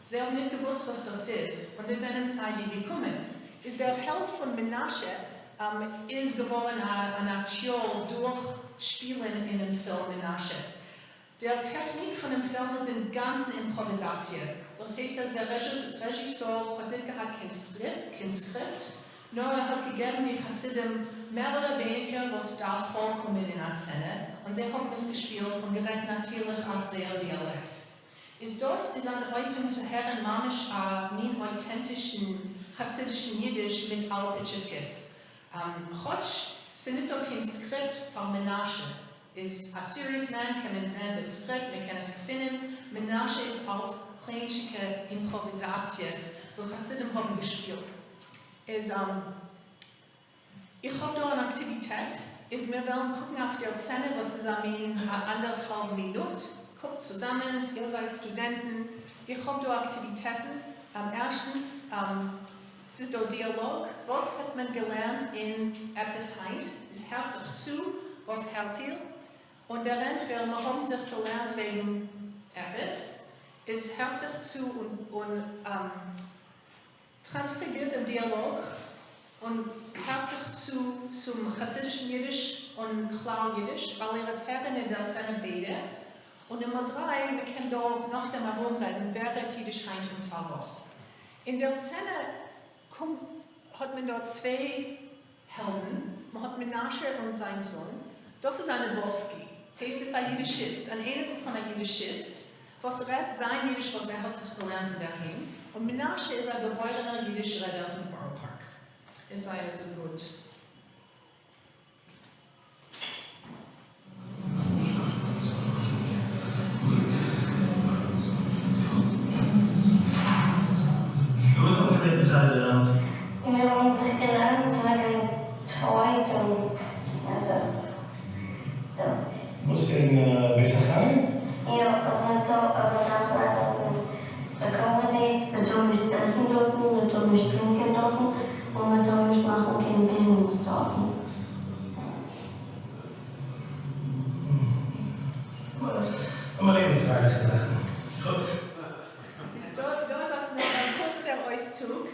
Sie haben nicht gewusst, was das ist. Und sie sind ins Heidi gekommen. Der Held von Menashe ist geworden ein Akteur durch spielen in dem Film Menasche. Der Technik von dem Film ist eine ganze Improvisation. Das heißt, dass der Regisseur hat nicht gehabt kein Skript, nur hat gegeben die Chassidim mehr oder weniger, was da vorkommen in der Szene. Und sie haben es gespielt und gerät natürlich auf sehr Dialekt. Das ist an Öifen zu hören, mamisch mein authentischen chassidischen Yiddish mit Alpitschikis. Chotsch sind nicht auch kein Skript von Menasche. Ist ein serious man, kann man sehen, das Skript, wir können es finden. Menasche ist als kleine Improvisations, wo Chassidim haben gespielt. Ich habe da eine Aktivität, wir wollen gucken auf der Szene, was ist eine 1,5 Minuten. Guckt zusammen, ihr seid Studenten, ich habe da Aktivitäten. Erstens, es ist der Dialog, was hat man gelernt in etwas heint, es hört sich zu, was hört ihr? Und der Rennfilm, wir haben sich gelernt wegen etwas, es hört sich zu und transkribiert im Dialog und hört sich zu zum chassidischen Yiddish und klar Yiddish, weil ihre Herren in der Szene beide. Und Nummer 3, wir können dort nach dem herumreden, wer wird Yiddish heint und Favos. In der Szene hat man dort 2 Helden, man hat Menasche und seinen Sohn. Das ist eine Wolski, heißt es ein Jiddischist, ein Enkel von einem Jiddischist, was redet sein Jiddisch, was hat sich gelernt in der Heim. Und Menasche ist ein geborener Jiddisch-Redder vom Borough Park. Es sei so gut. Wir haben uns gelernt wegen Tweet und also. Muss in besser gaan? Ja, als we dan zijn Comedy, we doen niet essen dürfen, we doen nicht trinken dürfen und wir tun nicht machen kein Business dürfen. Maar levensveilige Sachen. Goed. Da sagt mir ein kurzer Auszug.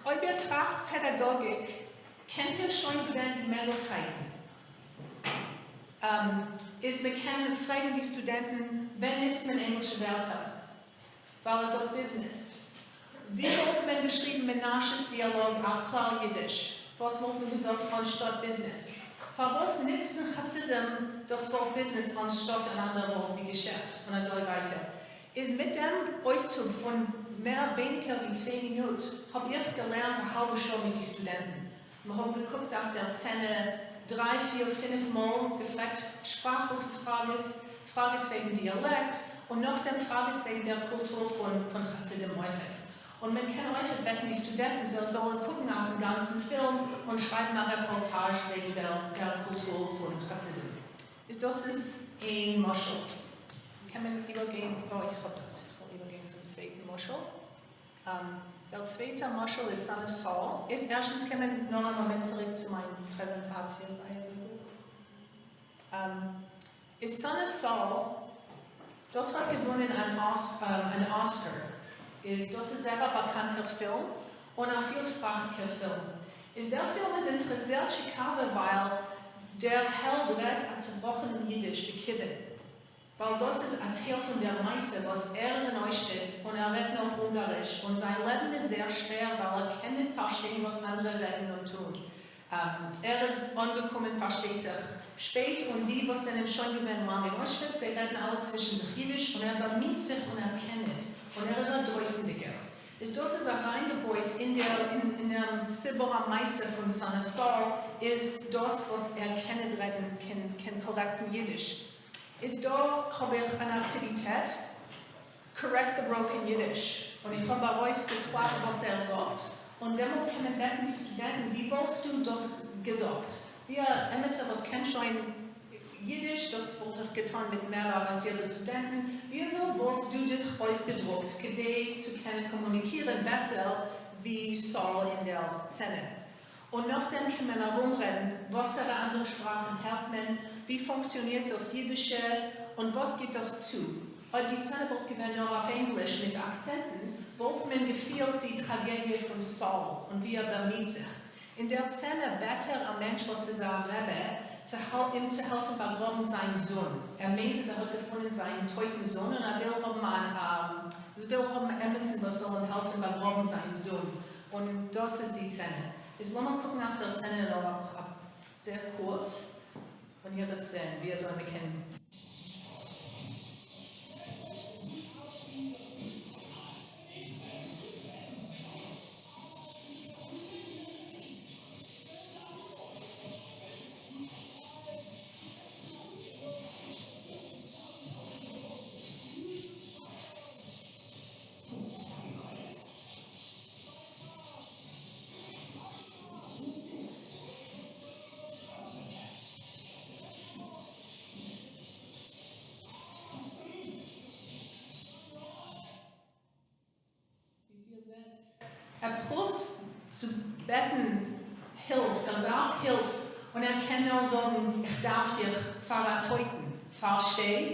Eu betracht Pädagogik, kennt ihr schon die Möglichkeiten? Wir können fragen die Studenten, wenn nutzt man englische Wörter? Weil es auch Business. Wie wird man geschrieben Menasches Dialog auf klar Yiddish? Was wird man gesagt anstatt Business? Was nützt ein Chassidim das Wort Business anstatt ein anderes Wort wie Geschäft? Und so weiter. Ist mit dem Auszug von weniger wie 10 Minuten, habe ich gelernt, eine halbe Stunde mit den Studenten. Wir haben geguckt auf der Szene 3, 4, 5 Mal, gefragt sprachliche Fragen wegen Dialekt und noch dann Fragen wegen der Kultur von Chassidim Euchet. Und man kann Euchet beten, die Studenten sollen gucken auf den ganzen Film und schreiben eine Reportage wegen der Kultur von Chassidim. Das ist ein Moschel. Kann man übergehen? Oh, ich habe das. Ich will übergehen zum zweiten Moschel. Der zweite Moschel ist Son of Saul. Erstens kann man noch einen Moment zurück zu meiner Präsentation, sei so gut. Ist Son of Saul, das hat gewonnen einen Oscar. Das ist ein sehr bekannter Film und ein vielsprachiger Film. Der Film ist interessiert, weil der Held redet ein zerbrochenes Jiddisch bekidden. Weil das ist ein Teil von der Meister, was ist in Auschwitz und redet noch Ungarisch. Und sein Leben ist sehr schwer, weil kann nicht verstehen, was andere reden und tun. Ist angekommen, versteht sich spät und die, was dann schon gewesen waren in Auschwitz, sie reden alle zwischen sich Jiddisch und bemüht sich und kennt. Und ist ein Dreusendiger. Das ist ein Reingebäude in der Sibora Meister von Son of Saul, ist das, was kennt reden, kann korrekten Jiddisch. Da habe ich eine Aktivität, Correct the Broken Yiddish. Und ich habe rausgeklappt, was sagt. Und damit können die Studenten, wie willst du das gesagt? Wir haben was kennt schon Yiddish, das wird getan mit mehr avancierten Studenten. Wieso willst du dich ausgedruckt, zu können kommunizieren besser wie Saul in der Szene? Und nachdem kann man herumreden, was für andere Sprachen hört man, wie funktioniert das Jiddische und was geht das zu. Weil die Szene wird gewählt nur auf Englisch mit Akzenten, wird man gefühlt die Tragödie von Saul und wie bemüht sich. In der Szene betet ein Mensch, was ist ein Rebbe, ihm zu helfen bei Robben seinen Sohn. Meint, er hat gefunden seinen toten Sohn und will haben Emerson, was soll ihm helfen bei Robben seinen Sohn. Und das ist die Szene. Jetzt lassen wir gucken auf der Szene noch sehr kurz. Und hier wird es sehen, wie soll wir kennen. Zu beten hilft, darf hilft und kann nur sagen, ich darf dich verraten, verstehen.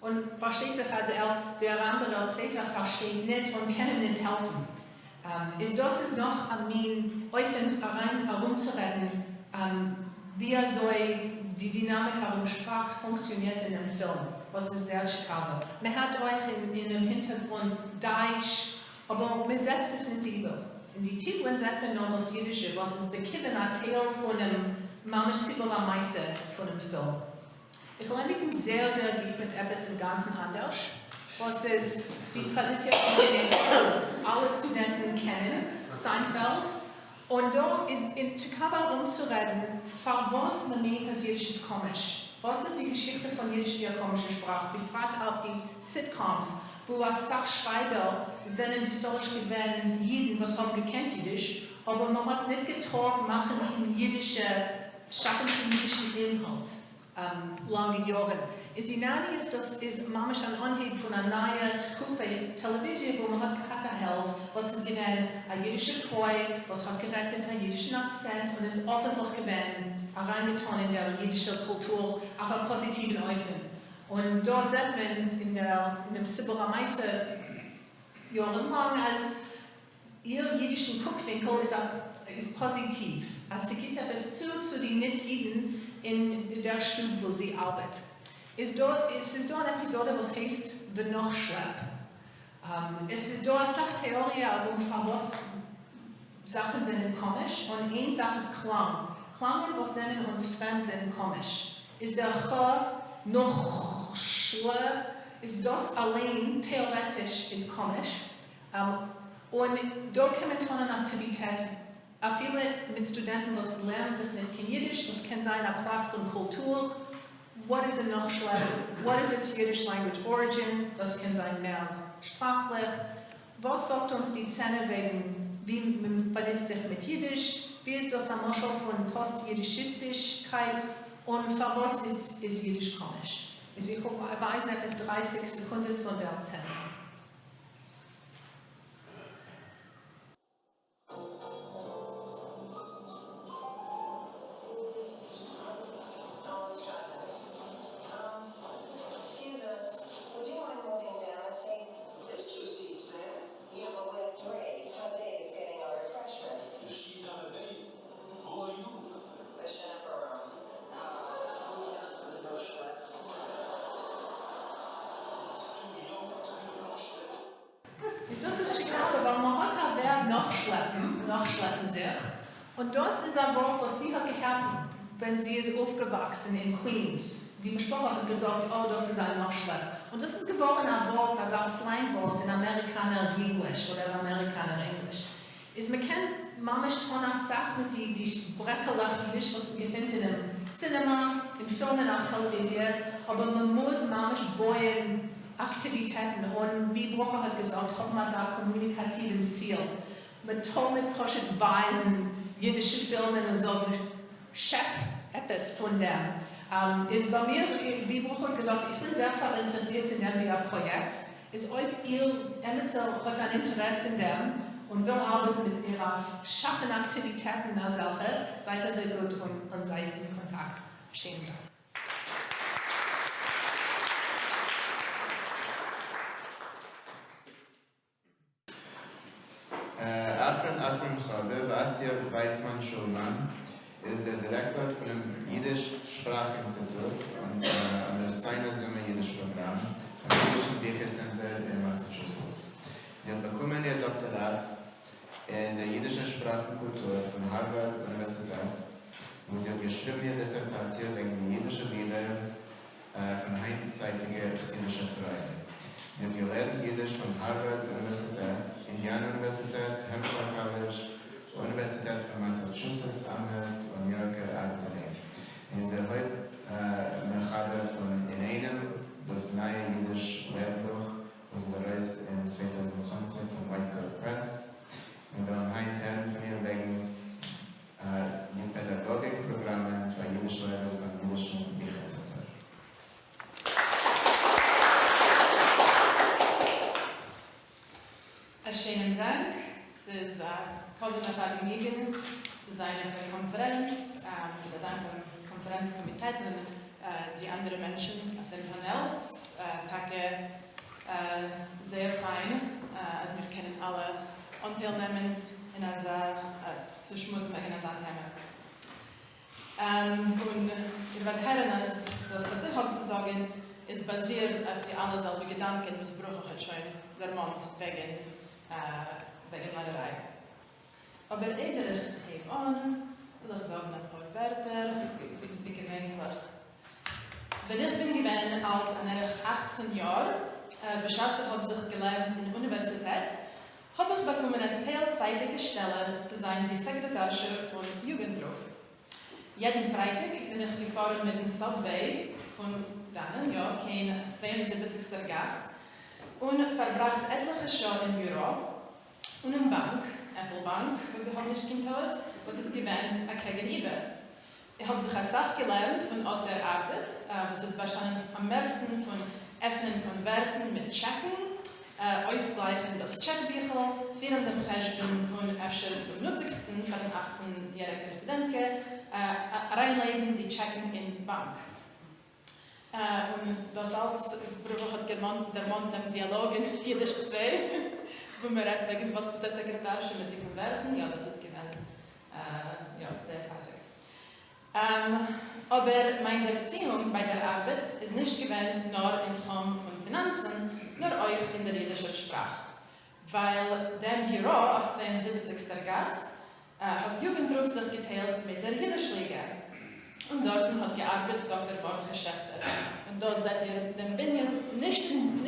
Und versteht sich also auch, der andere erzählt, versteht nicht und kann nicht helfen. Das ist noch an mir, euch herumzureden, wie soll die Dynamik herum Sprache funktioniert in dem Film, was ist sehr schade. Man hat euch in dem Hintergrund דישע, aber man setzt es in die Bibel. In die Titel sagt man noch das Jiddische, was ist bekippen ein Teil von dem Meister von dem Film. Ich lerne sehr, sehr gut mit etwas im Ganzen anders. Was ist die Tradition, die alle Studenten kennen, Seinfeld. Und da ist in Chicago rumzureden, für was man meint, das Jiddisch ist komisch. Was ist die Geschichte von Jiddisch wie eine komische Sprache? Befragt auf die Sitcoms, wo als Sachschreiber sind historisch gewesen Jiden, was haben gekannt Jiddisch, aber man hat nicht getraut, machen schaffen den jiddischen Inhalt. Lange Jahre. Die Nani ist, das ist manchmal ein Anhieb von einer neuen Television, wo man hat hält, was ist gewesen, eine jiddische Freude, was hat gerät mit einem jiddischen Akzent und ist öffentlich gewesen, reingetan in der jiddischen Kultur, auf einen positiven Öffnen. Und da sieht man in dem Sibberer Meister jahrelang, als ihr jiddischen Guckwinkel ist positiv. Also sie geht etwas zu den Nicht-Jiden in der Stube, wo sie arbeitet. Es ist da eine Episode, was heißt The Nachschlepp. Es ist da eine Sachtheorie, von was Sachen sind komisch und eine Sache ist Klang. Klangen, was nennen uns fremd, sind komisch. Ist der noch schwer, ist das allein theoretisch ist komisch. Und da kommen tolle Aktivitäten. Auch viele mit Studenten, die lernen sich nicht kein Jiddisch, das kann sein eine Klasse von Kultur. What is a Nachschlag? What is its Yiddish language origin? Das kann sein mehr sprachlich. Was sagt uns die Szene wegen, wie man benutzt sich mit Jiddisch? Wie ist das ein Moschel von Post-Jiddischistischkeit? Und für was ist Jiddisch komisch? Ich weiß nicht, bis 30 Sekunden von der Szene. Das ist Chicago, weil man hat ein Verb nachschleppen sich. Und das ist ein Wort, was sie hat gehört, wenn sie ist aufgewachsen in Queens. Die Besprocher hat gesagt, oh, das ist ein Nachschlepp. Und das ist geworden ein Wort, also ein Slangwort in Amerikaner Englisch oder Amerikaner Englisch. Man kennt manchmal eine Sache mit die Breckelach-Jiddisch, was man findet in einem Cinema, in Filmen, auf Television, aber man muss manchmal bauen Aktivitäten und wie Bרוcha hat gesagt, hat man so ein kommunikatives Ziel. Mit tollmitkoschet Weisen, jiddische Filme und so, Schepp etwas von dem. Ist bei mir, wie Bרוcha hat gesagt, ich bin sehr interessiert in dem Projekt. Ist euch ihr hat ein Interesse in dem und will arbeiten mit ihrer schaffen Aktivitäten in der Sache, seid ihr sehr gut und seid in Kontakt. Vielen Dank. Weismann Schulmã ist der Direktor von dem Yiddish einseitige chassidische Freunde. Sie hat gelernt Jiddisch von Harvard-Universität, Indiana-Universität, Hampshire College, Universität von Massachusetts, Amherst und New Yorker Academy. Sie ist der heute Mechaber von Inעם, das neue Jiddisch-Lehrbuch, das ist in 2020 von München Press. Wir wollen heute von ihr wegen die Pädagogikprogramme für Jiddisch-Lehrer beim Jiddischen Büchercenter. Schönen Dank. Es ist kommen auf Vergnügen zu sein auf der Konferenz. Wir danken dem Konferenzkomitee und die anderen Menschen auf den Panels. Danke, sehr fein. Also wir können alle teilnehmen in unserer Zuschmuss bei einer Sandhemme. Und ihr werdet hören, dass das, was ich habe zu sagen, ist basiert auf die alle selben Gedanken, was Broucha hat schon lernt wegen Lehrerei. Aber eigentlich heb an, will ich sagen ein paar Wörter, wie gemeentlich. Wenn ich bin gewesen, alt an 18 Jahren, beschassen habe sich gelernt in der Universität, habe ich bekommen eine teilzeitige Stelle zu sein, die Sekretärin von Jugendruf. Jeden Freitag bin ich gefahren mit dem Subway von dannen, ja, kein 72. Gast, und verbracht etliche Stunden im Büro und in Bank, Apple Bank, wie wir haben nicht kennt aus, was es gewähnt gegenüber. Ich habe sich eine Sache gelernt von der Arbeit, was es wahrscheinlich am meisten von Öffnen und Werten mit Checken, ausgleichen das Checkbücher, während dem Geschäft und öfter zum Nutzigsten von den 18-jährigen Studenten reinlegen die Checken in die Bank. Und das als Broucha hat gemeint, der Mann dem Dialog in Yiddish 2, wo wir redet wegen was der Sekretär schon mit sich werden, ja, das ist gewähnt, ja, sehr passig. Aber meine Erziehung bei der Arbeit ist nicht gewähnt nur in Form von Finanzen, nur euch in der jiddischen Sprache. Weil dem Büro auf 72. Gas hat Jugendruf sich geteilt mit der Jiddischliga. Und dort hat gearbeitet Dr. Mrdkhi Schächt'er. Und da seid ihr den Binien nicht Punkten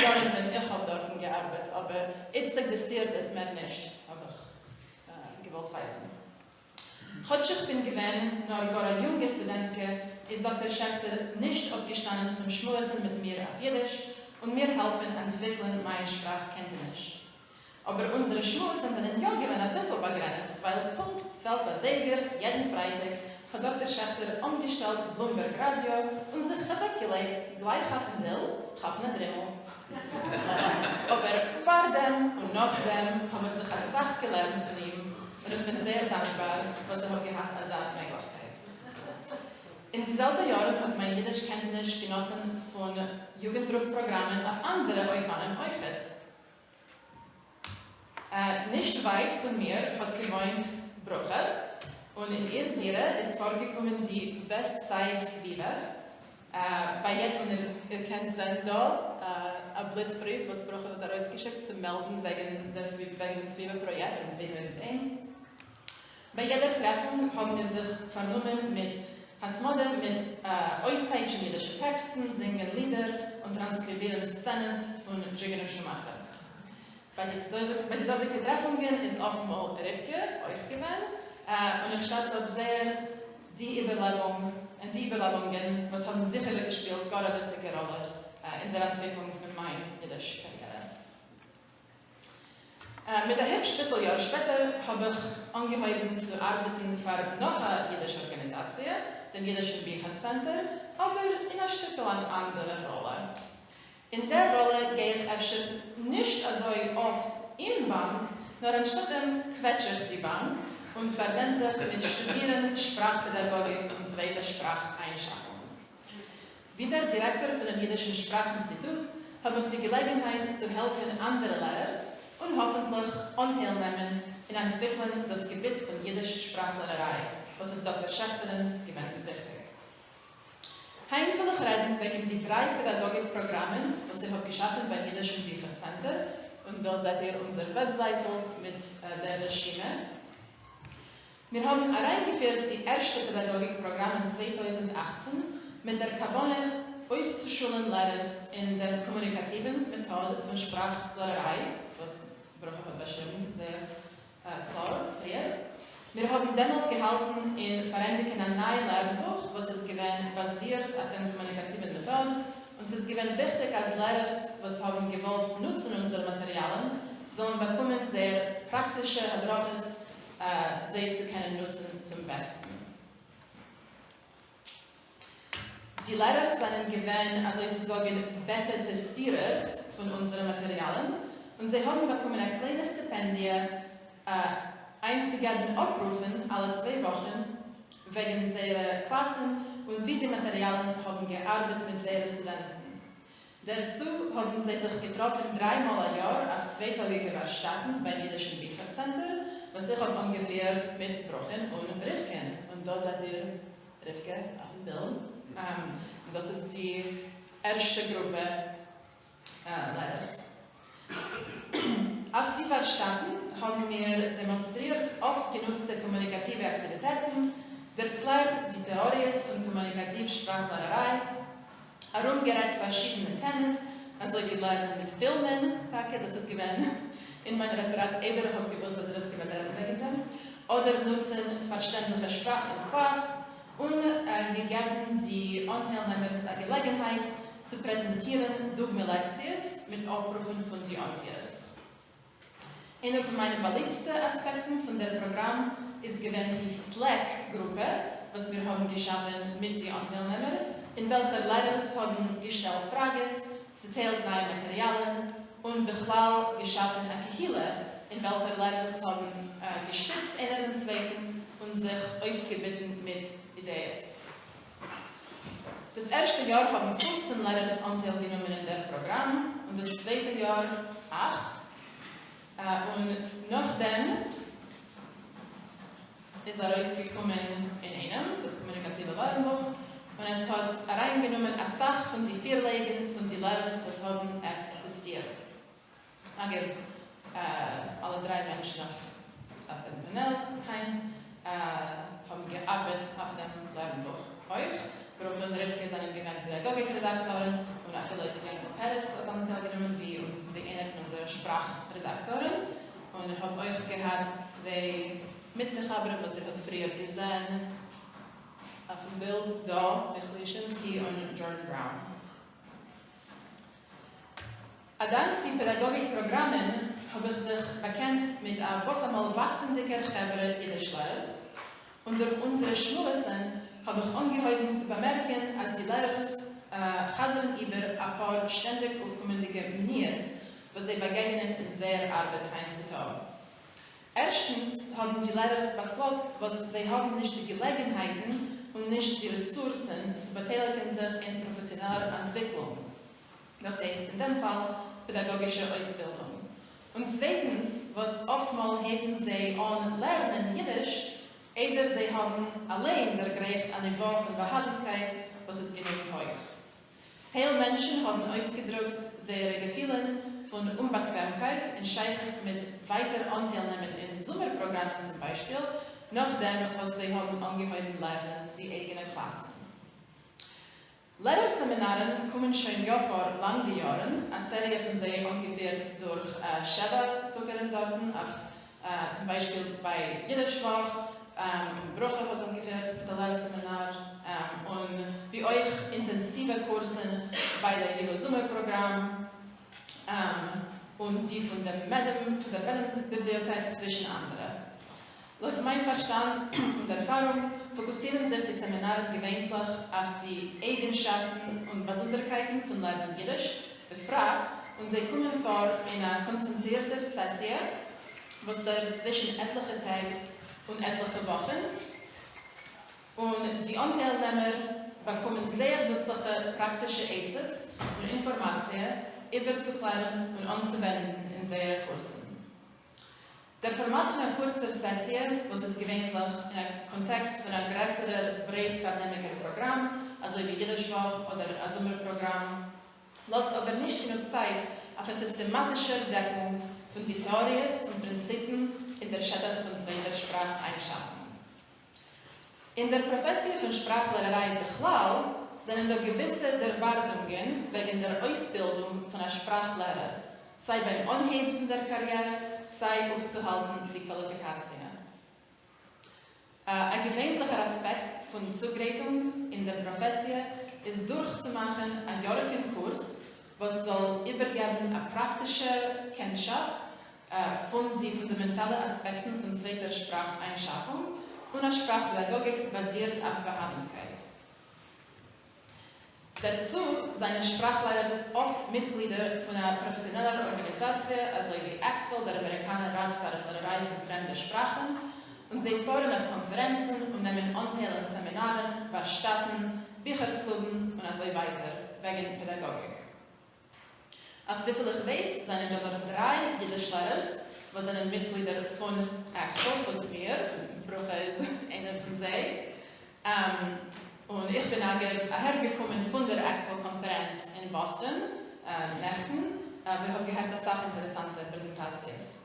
Jahren, wenn ich habe dort gearbeitet, aber jetzt existiert es mehr nicht, habe ich gewollt weisen. Heute ich bin gewesen, nur gar ein junger Student, ist Dr. Schächt'er nicht abgestanden von Schmusen mit mir auf Jiddisch und mir helfen entwickeln meine Sprachkenntnis. Aber unsere Schmusen sind ja ein bisschen begrenzt, weil Punkt 12 Uhr jeden Freitag hat Dr. Schächt'er umgestellt Bloomberg Radio und sich weggelegt, gleich auf den Dill, hab ne Drimmel. Aber vor dem und nach dem haben wir sich eine Sache gelernt von ihm und ich bin sehr dankbar, was er gehabt als eine Möglichkeit. In dieselben Jahren hat mein Jiddischkenntnis genossen von Jugendrufprogrammen auf andere Eufahnen Eufet. Nicht weit von mir hat gewohnt Broucha. Und in ihr Tiere ist vorgekommen die Westside Zwiebel. Bei jedem, ihr kennt es da, ein Blitzbrief, was Broucha hat herausgeschickt, zu melden wegen dem Zwiebelprojekt in 2001. Bei jeder Treffung haben wir sich vernommen mit Hasmode, mit auspeitschen jiddischen Texten, singen Lieder und transkribieren Szenen von Tigger und Schumacher. Bei diesen Treffungen ist oftmals Rivke, euch gewählt. Und ich schätze auch sehr die Überlegungen, was haben sicherlich gespielt, gar eine wichtige Rolle in der Entwicklung von meiner Jiddisch-Karriere. Mit ein bisschen Jahr später habe ich angefangen zu arbeiten für noch eine jiddische Organisation, den Jiddischen Büchercenter, aber in einer Stück eine andere Rolle. In der Rolle gehe ich nicht so oft in die Bank, nur anstatt quetsche ich die Bank und verbindet sich mit Studieren, Sprachpädagogik und zweiter Spracheinschaffung. Wie der Direktor von dem Jiddischen Sprachinstitut habe ich die Gelegenheit zu helfen anderen Lehrern und hoffentlich teilnehmen in Entwicklung des Gebiets von Jiddisch Sprachlerei, was ist Dr. Schächt'er gewähnt wichtig. Heute will ich reden wegen die 3 Pädagogikprogramme, was ich habe geschaffen beim Jiddischen Büchercenter, und da seht ihr unsere Webseite mit der Regime. Wir haben hereingeführt die erste Pädagogikprogramm in 2018 mit der Kabone auszuschulen Lehrers in der kommunikativen Methode von Sprachlerei, was Brouכה hat beschrieben, sehr klar, früher. Wir haben damals gehalten in Veränderungen ein neues Lernbuch, was ist basiert auf den kommunikativen Methoden. Und es ist wichtig als Lehrers, was haben gewollt nutzen unsere Materialien, sondern bekommen sehr praktische Adroches, sie zu können nutzen zum Besten. Die Lehrer sind also sozusagen Beta-Testierers von unseren Materialien und sie haben bekommen ein kleines Stipendium, einzugeben abrufen alle 2 Wochen wegen ihrer Klassen und wie die Materialien haben gearbeitet mit ihren Studenten. Dazu haben sie sich getroffen 3-mal im Jahr auf 2-tägige Werkstätten beim Jiddischen Büchercenter, was sich auch angeführt mit Brouכה und Rivken. Und da seid ihr Rivke auf dem Bild. Das ist die erste Gruppe Lehrers. Auf die Werkstätten haben wir demonstriert oft genutzte kommunikative Aktivitäten, erklärt die Theorien von Kommunikativsprachlerei, herumgerät verschiedene Themen, also wir lernen mit Filmen, das ist gewesen in meinem Referat, jeder hat gewusst, dass ich gewesen oder nutzen verständliche Sprache in Klasse und gegeben die Anteilnehmer eine Gelegenheit zu präsentieren Dogme-Lektions mit Abrufen von den Anführers. Einer von meinen beliebtesten Aspekten von dem Programm ist die Slack-Gruppe, was wir haben geschaffen mit den Anteilnehmern, in welcher Lehrer haben gestellt Fragen, zitiert neue Materialien und Bechlal geschaffen eine Kehille, in welcher Lehrer haben gestützt einer den Zweiten und sich ausgebeten mit Ideen. Das erste Jahr haben 15 Lehrer Anteil genommen in dem Programm und das zweite Jahr 8. Und nachdem ist rausgekommen in Einam, das kommunikative Lernbuch, und es hat hereingenommen eine Sache von den 4 Legen von den Lehrern, das haben es testiert. Alle 3 Menschen auf dem Panel haben gearbeitet auf dem Lernbuch Oief. Brouכה und Rivke sind Pädagogik-Redaktoren und auch vielleicht Peretz hat dann teilgenommen, wie eine von unseren Sprachredaktoren. Und ich habe euch gehabt 2 Mitbewerber, was ich früher gesehen auf dem Bild, da, Lichinski und Jordan Brown. Dank den Pädagogikprogrammen habe ich sich bekannt mit einem was einmal wachsenden Chevre Jiddisch-Lehrers. Und durch unsere Schulwissen habe ich angehalten zu bemerken, als die Lehrers chasern über ein paar ständig aufkommende Maniers, was sie begegnen in sehr Arbeit heutzutage. Erstens haben die Lehrers beklagt, was sie haben nicht die Gelegenheiten und nicht die Ressourcen zu beteiligen sich in professioneller Entwicklung. Das heißt in dem Fall pädagogische Ausbildung. Und zweitens, was oftmals hätten sie an Lernen Jiddisch, either sie haben allein der Gerecht an Niveau von Beharrlichkeit, was ist genug hoch. Teilmenschen haben ausgedrückt ihre Gefühle von Unbequemkeit in Scheiches mit weiter Anteilnehmen in Sommerprogrammen zum Beispiel, nach dem, was sie haben angehalten lernen, die eigenen Klassen. Lehrerseminaren kommen schon vor langen Jahren, eine Serie von sie angeführt durch Sheba Zugerendaten, zum Beispiel bei Jiddischwoch, Brouכה hat angeführt mit dem Lehrerseminar und wie euch intensive Kurse bei der Jiddisch-Sommerprogramm und die von der Bellum-Bibliothek zwischen anderen. Laut meinem Verstand und Erfahrung fokussieren sich die Seminare gewöhnlich auf die Eigenschaften und Besonderheiten von Lernen Jiddisch befragt und sie kommen vor in einer konzentrierten Session, was dauert zwischen etliche Tage und etliche Wochen. Und die Anteilnehmer bekommen sehr nützliche praktische Aids und Informationen überzuklären und anzuwenden in ihren Kursen. Der Format von einer kurzen Session, was es gewöhnlich in einem Kontext von einem größeren, breit vernehmigen Programm, also wie Jiddischwoch oder ein Sommerprogramm, lässt aber nicht genug Zeit auf eine systematische Deckung von den Theorien und Prinzipien in der Schädel von zweiter Sprache einschaffen. In der Profession von Sprachlerei Bechlal sind da gewisse Erwartungen wegen der Ausbildung von einer Sprachlehrer, sei beim Anheben der Karriere, sei aufzuhalten die Qualifikation. Ein gewöhnlicher Aspekt von Zugreitung in der Profession ist durchzumachen einen jährigen Kurs, was soll übergeben eine praktische Kenntnis von den fundamentalen Aspekten von zweiter Spracheinschaffung und eine Sprachpädagogik basiert auf Beharrlichkeit. Dazu seien Sprachlehrer oft Mitglieder von einer professionellen Organisation, also wie ACTFL, der Amerikaner Rat für die Lehrer von fremden Sprachen, und sie fahren auf Konferenzen und nehmen Anteil an Seminaren, Werkstätten, Bücherklubben und so weiter, wegen Pädagogik. Auf wie viel ich weiß, sind aber 3 Yiddish-Lehrer, die sind Mitglieder von ACTFL, von mir, Bרוכה ist einer von sie. Und ich bin hergekommen von der ACTFL-Konferenz in Boston, Nächten. Wir haben gehört, dass das interessante Präsentation ist.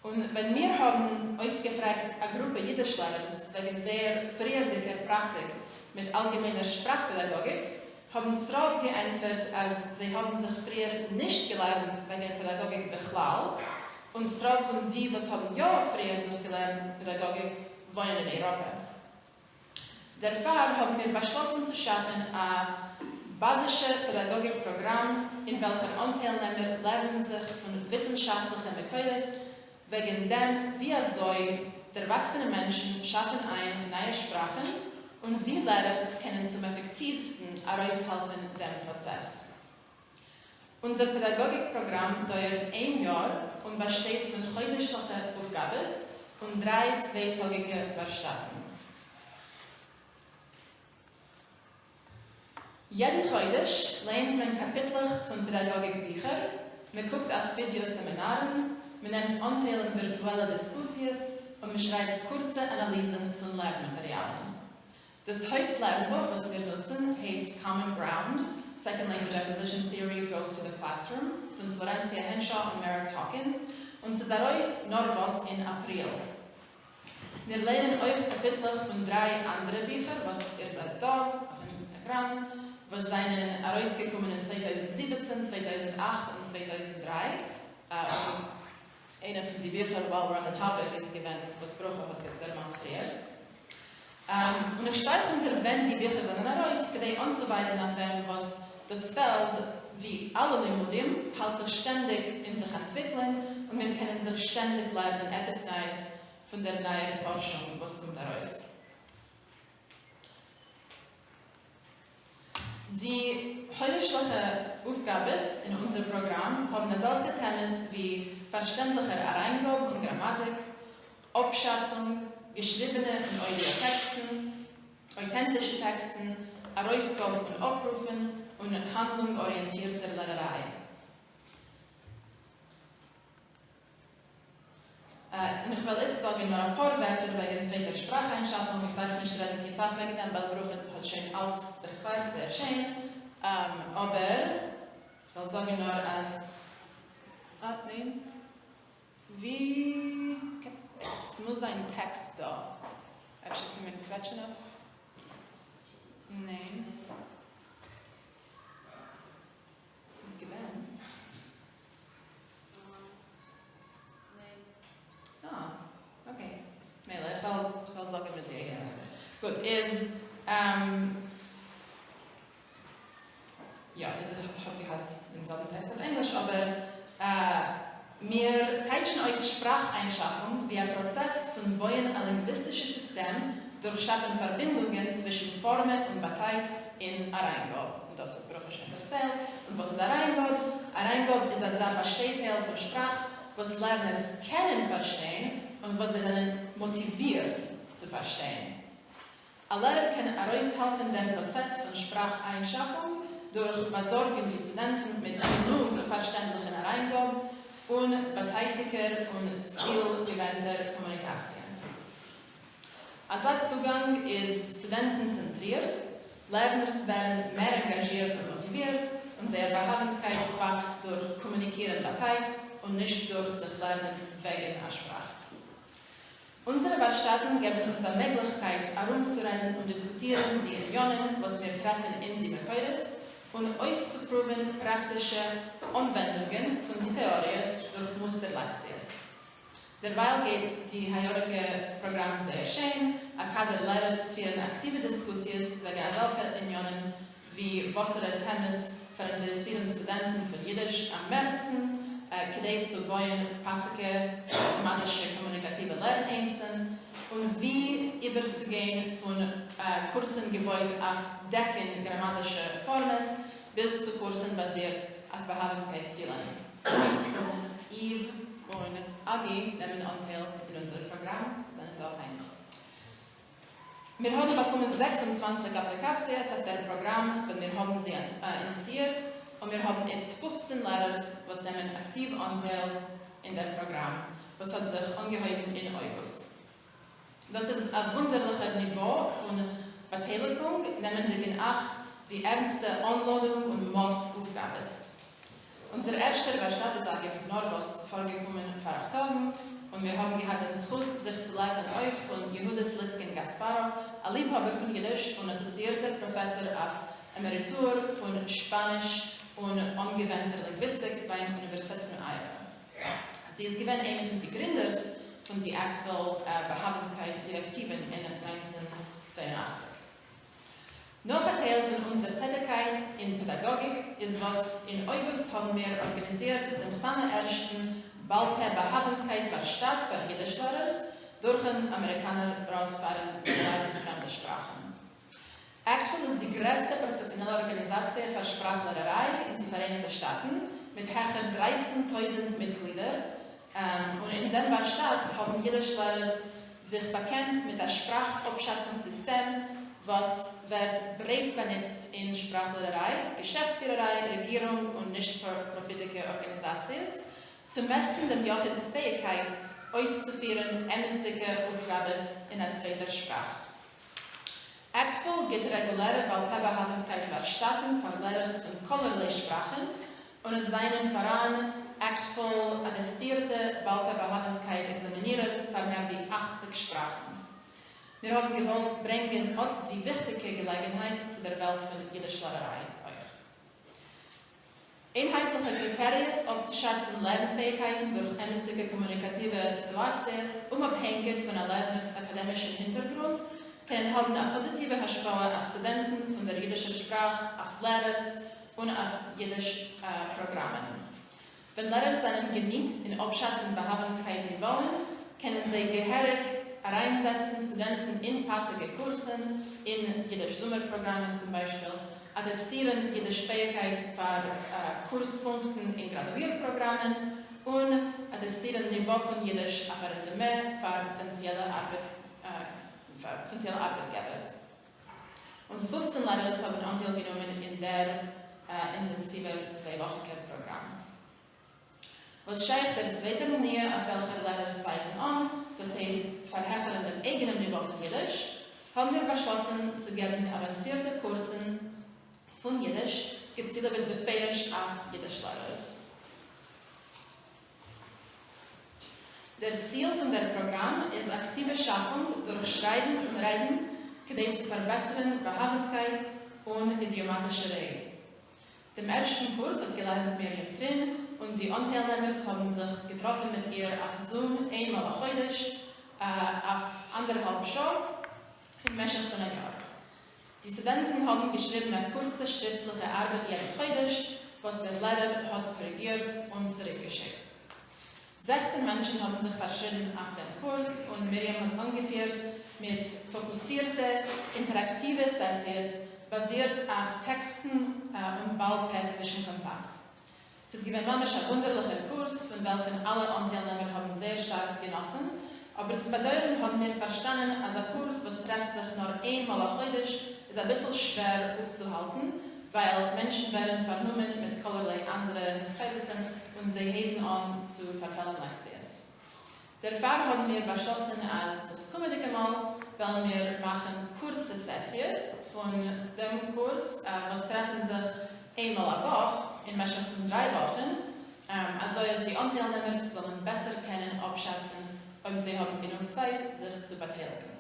Und wenn wir haben uns gefragt, eine Gruppe Yiddish-Lehrer wegen sehr friedlicher Praktik mit allgemeiner Sprachpädagogik, haben sie darauf geantwortet, als sie haben sich früher nicht gelernt wegen Pädagogik bechlall und darauf von die, was haben ja früher sich gelernt Pädagogik, wollen in Europa. Dafür haben wir beschlossen zu schaffen ein basisches Pädagogikprogramm, in welchem Anteilnehmer lernen sich von wissenschaftlichen Methoden, wegen dem, wie der erwachsene Menschen schaffen neue Sprachen und wie Lehrer können zum effektivsten heraushelfen dem Prozess. Unser Pädagogikprogramm dauert 1 Jahr und besteht von häuslichen Aufgaben und 3 zweitägige Werkstätten. Jeden Chodesh lernt man Kapitel von Pädagogikbüchern, man guckt auf Videoseminaren, man nimmt Anteil an virtuellen Diskussionen und man schreibt kurze Analysen von Lehrmaterialien. Das Hauptlernbuch, was wir nutzen, heißt Common Ground, Second Language Acquisition Theory Goes to the Classroom von Florencia Henshaw und Maris Hawkins und es ist heraus Norwos in April. Wir lernen euch Kapitel von 3 anderen Büchern, was ihr seht da auf dem Ekran, was seien herausgekommen in 2017, 2008 und 2003. Einer von den Büchern, while we're on the topic, ist gewesen, was Bרוכה hat demonstriert. Und ich stelle unter, wenn die Bücher sind heraus, um anzuweisen auf dem, was das Feld, wie alle Limudim, halt sich ständig in sich entwickeln und wir können sich ständig lernen, etwas Neues von der neuen Forschung, was kommt heraus. Die heutige Aufgaben in unserem Programm haben solche Themen wie verständliche Hereingabe und Grammatik, Abschätzung, geschriebene und Audiotexten, authentische Texten, Herausgabe und Abrufen und handlungsorientierte Lehrerei. Und ich will jetzt sagen, noch ein paar Wörter wegen zweiter Spracheinschaffung. Ich darf nicht reden, die Sache wegen dem, weil Brouכה hat schon alles erklärt, sehr schön. Aber ich will sagen nur als... nein. Wie... Es muss ein Text da. אפשר können wir quetschen auf? Nein. Es ist gewählt. Okay. Mela, ich will sagen mit dir. Gut, ist, ja, ich habe gehört denselben Text auf Englisch, aber wir teilchen euch Spracheinschaffung wie ein Prozess von bauen ein linguistisches System durch Schaffen Verbindungen zwischen Formen und Partei in Hereingabe. Und das hat Brouכה schon erzählt. Und was ist Hereingabe? Hereingabe ist ein Bestandteil von Sprache, was Lerner kennen verstehen und was sie dann motiviert zu verstehen. Ein Lehrer kann heraushelfen den Prozess von Spracheinschaffung durch Besorgen die Studenten mit genug verständlichen Hereingabe und beteiliger und zielgewandter Kommunikation. Ein Zugang ist studentenzentriert, Lerner werden mehr engagiert und motiviert und ihre Beharrlichkeit wächst durch Kommunizieren und nicht durch sich lernen wegen der Sprache. Unsere Werkstätten geben uns eine Möglichkeit, herumzurennen und diskutieren die Unionen, was wir treffen in die Mekoides, und auszuproben praktische Anwendungen von die Theorien durch Musterlektionen. Derweil geht die heutige Programm sehr schön, Kader Lehrer führen aktive Diskussionen wegen solcher Unionen wie wassere Themen für interessierende Studenten von Yiddish am meisten, Kadett zu bauen, passige thematische kommunikative Lerneinsen und wie überzugehen von Kursen gebaut auf Decken grammatische Formen bis zu Kursen basiert auf Behabendkeitszielen. Yves und Agi nehmen Anteil in unserem Programm, sind da ein. Wir haben bekommen 26 Applikationen auf dem Programm, und wir haben sie initiiert. Und wir haben jetzt 15 Lehrer, die nehmen aktiv Anteil in dem Programm, was hat sich angehoben in August. Das ist ein wunderliches Niveau von Beteiligung, nehmend in Acht die ernste Anladung und Massaufgabe. Unser erster Werkstatt ist eigentlich nur was vorgekommen vor 8 Tagen, und wir haben gehabt den Schuss, sich zu lernen euch von Yehudis Liskin Gasparo, ein Liebhaber von Yiddish und assoziierter Professor auf Emeritur von Spanisch und angewandter Linguistik beim Universität von Iowa. Sie ist gewesen eine von den Gründern von der aktuellen Behabendkeit-Direktiven in 1982. Noch ein Teil von unserer Tätigkeit in Pädagogik ist, was in August haben wir organisiert, den ersten Behabendkeit-Werkstatt für Yiddish-Lehrer durch einen Amerikaner Radfahren in fremde Sprachen. Actual ist die größte professionelle Organisation für Sprachlehrerei in den Vereinigten Staaten mit ca. 13.000 Mitgliedern. Und in dem Werkstatt haben Yiddish-Lehrer sich bekannt mit einem Sprachabschätzungssystem, was wird breit benutzt in Sprachlehrerei, Geschäftsführerei, Regierung und nicht-profitige Organisationen, zum meisten der Jochens Fähigkeit, auszuführen ähnliche Aufgaben in einer zweiten Sprache. Actual gibt reguläre Behabendkeit Werkstätten für Lehrer von allerlei Sprachen und es seien voran Actual attestierte Behabendkeit Examinierer für mehr wie 80 Sprachen. Wir haben gewollt bringen auch die wichtige Gelegenheit zu der Welt von Yiddish-Lehrerei euch. Einheitliche Kriterien abzuschätzen Lernfähigkeiten durch ähnliche kommunikative Situationen, unabhängig von einem Lerners akademischen Hintergrund, können haben eine positive Haschbauer auf Studenten von der jiddischen Sprache, auf Lehrer und auf Yiddish-Programmen. Wenn Lehrer seinen Geniet in Abschätzen Behabendkeit Niveauen, können sie gehörig reinsetzen Studenten in passige Kursen, in Yiddish-Sommerprogrammen zum Beispiel, attestieren Yiddish-Fähigkeit für Kurspunkten in Graduierprogrammen und attestieren Niveau von Yiddish auf ein Resümee für potenzielle Arbeitgeber. Und 15 Lehrer haben Anteil genommen in der intensiven 2-wöchigen Programm. Was scheint der zweite Linie, auf welcher Lehrer weisen an, das heißt, verheften dem eigenen Niveau von Yiddish, haben wir beschlossen, zu geben avancierte Kursen von Yiddish, gezielt mit Befähigung auf Yiddish-Lehrer. Der Ziel von dem Programm ist aktive Schaffung durch Schreiben und Reden, die zu verbessern Behabendkeit und idiomatische Rede. Dem ersten Kurs hat gelernt Miriam drin und die Anteilnehmer haben sich getroffen mit ihr auf Zoom einmal heute, auf 1,5 Stunden im Märchen von einem Jahr. Die Studenten haben geschrieben eine kurze schriftliche Arbeit jeden heute, was der Lehrer hat korrigiert und zurückgeschickt. 16 Menschen haben sich verschrieben auf den Kurs und Miriam hat angeführt mit fokussierten, interaktiven Sessions, basiert auf Texten und bald per Zwischenkontakt. Es ist ein wunderlicher Kurs, von welchem alle Anteilnehmer haben sehr stark genossen, aber zu bedeuten haben wir verstanden, als ein Kurs, was trifft sich nur einmal heute, ist ein bisschen schwer aufzuhalten, weil Menschen werden vernommen mit allerlei anderen Missverständnissen und sie heben an zu verfehlen Lektionen. Dafür haben wir beschlossen, als das kommende Mal, weil wir machen kurze Sessions von dem Kurs, was treffen sich einmal eine Woche, in Märchen von 3 Wochen, also die Anteilnehmer sollen besser kennen, abschätzen, und sie haben genug Zeit, sich zu beteiligen.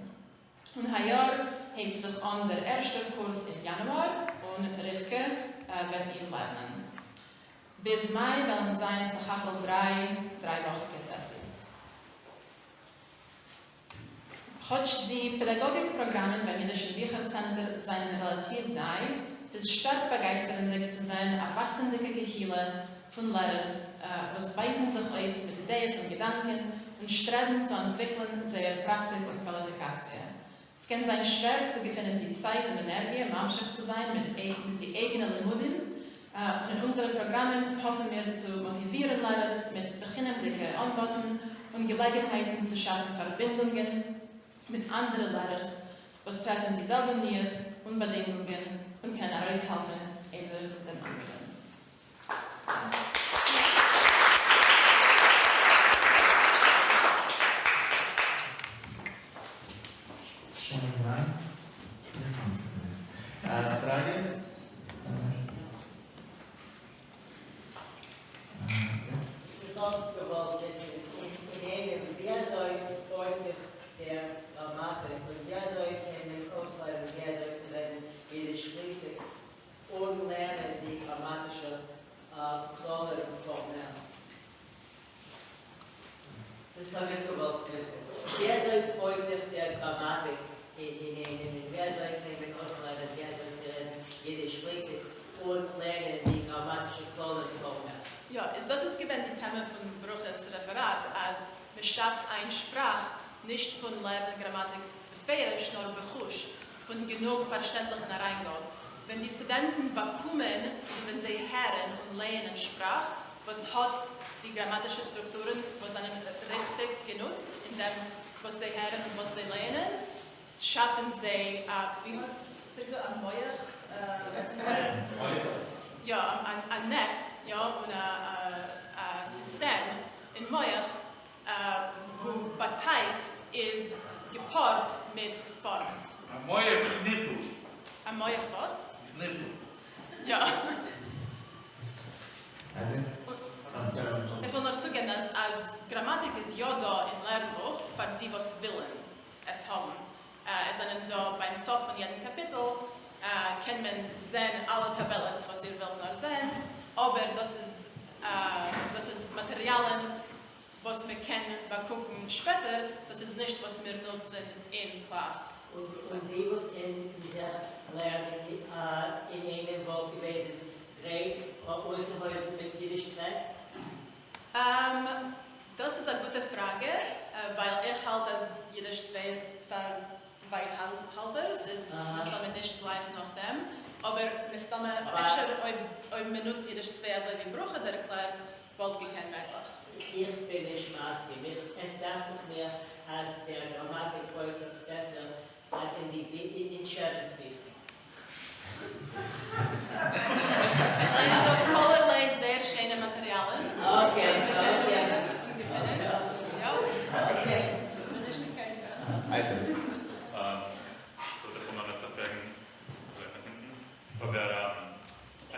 Und heuer hält sich an der erste Kurs im Januar und Rivke wird ihn lernen. Bis Mai werden sein Sachakal dreiwöchige Sessions. Choć die Pädagogikprogramme beim Jiddischen Bücherzentrum seien relativ neu, es ist stark begeisternd zu sein, erwachsene Gehirne von Lehrern, was weiten sich aus mit Ideen und Gedanken und streben zu entwickeln, sehr Praktik und Qualifikation. Es kann sein schwer zu gewinnen, die Zeit und Energie im Anschluss zu sein mit den eigenen Limuden. Und in unseren Programmen hoffen wir zu motivieren, Lehrer mit beginnenden Antworten und Gelegenheiten zu schaffen, Verbindungen mit anderen Lehrern, was treffen dieselben Needs und Bedingungen und können heraushelfen, einer den anderen. Fragen? Ich habe gewollt, dass in einem, wer soll heute der Grammatik und wer soll in ausleiten, wer soll zu lernen, Jiddisch fließend und lernen die grammatische Klalle und Formel. Das habe ich gewollt wissen. Wer soll heute der Grammatik in einem, wer soll in ausleiten, wer soll zu lernen, Jiddisch fließend und lernen die grammatische Klalle und Formel. Ja, das ist gewesen die Thema von Bruches Referat, als man schafft eine Sprache nicht von Lernen Grammatik befähigt, nur bechusch, von genug verständlichen Reingehen. Wenn die Studenten bekommen, wenn sie hören und lernen Sprache, was hat die grammatische Strukturen, was ihnen richtig genutzt, in dem, was sie hören und was sie lernen, schaffen sie, wie am Meuer, ja, ein Netz, ja, und ein System in Meuer, wo beteiligt ist, gepaart mit Forms. Ein Meuer Knippel. Ein Meuer was? Knippel. Ja. Also, Ich will noch zugeben, als Grammatik ist ja da in Lehrbuch, für die, was willen es haben. Es sind da beim Sof von jedem Kapitel, kann man sehen, alle Tabellen, was ihr wollt noch sehen, aber das ist Materialien, was wir können begucken später, das ist nicht, was wir nutzen in Klasse. Und die, was in dieser Lernen in einem Wort gewesen dreht, und so heute mit Yiddish 2? Das ist eine gute Frage, weil ich halte, dass Yiddish 2 ist weit halber, es ist nicht gleich nach dem, aber ob man nutzt Yiddish 2 als wie Bרוcha der erklärt, wollte ich kein Merklich. Ich bin nicht maßgeblich. Es dachte mir, als der Grammatik heute Professor in Shakespeare. Es sind doch allerlei sehr schöne Materialien. Okay, so das soll man jetzt abwägen, so von hinten. Aber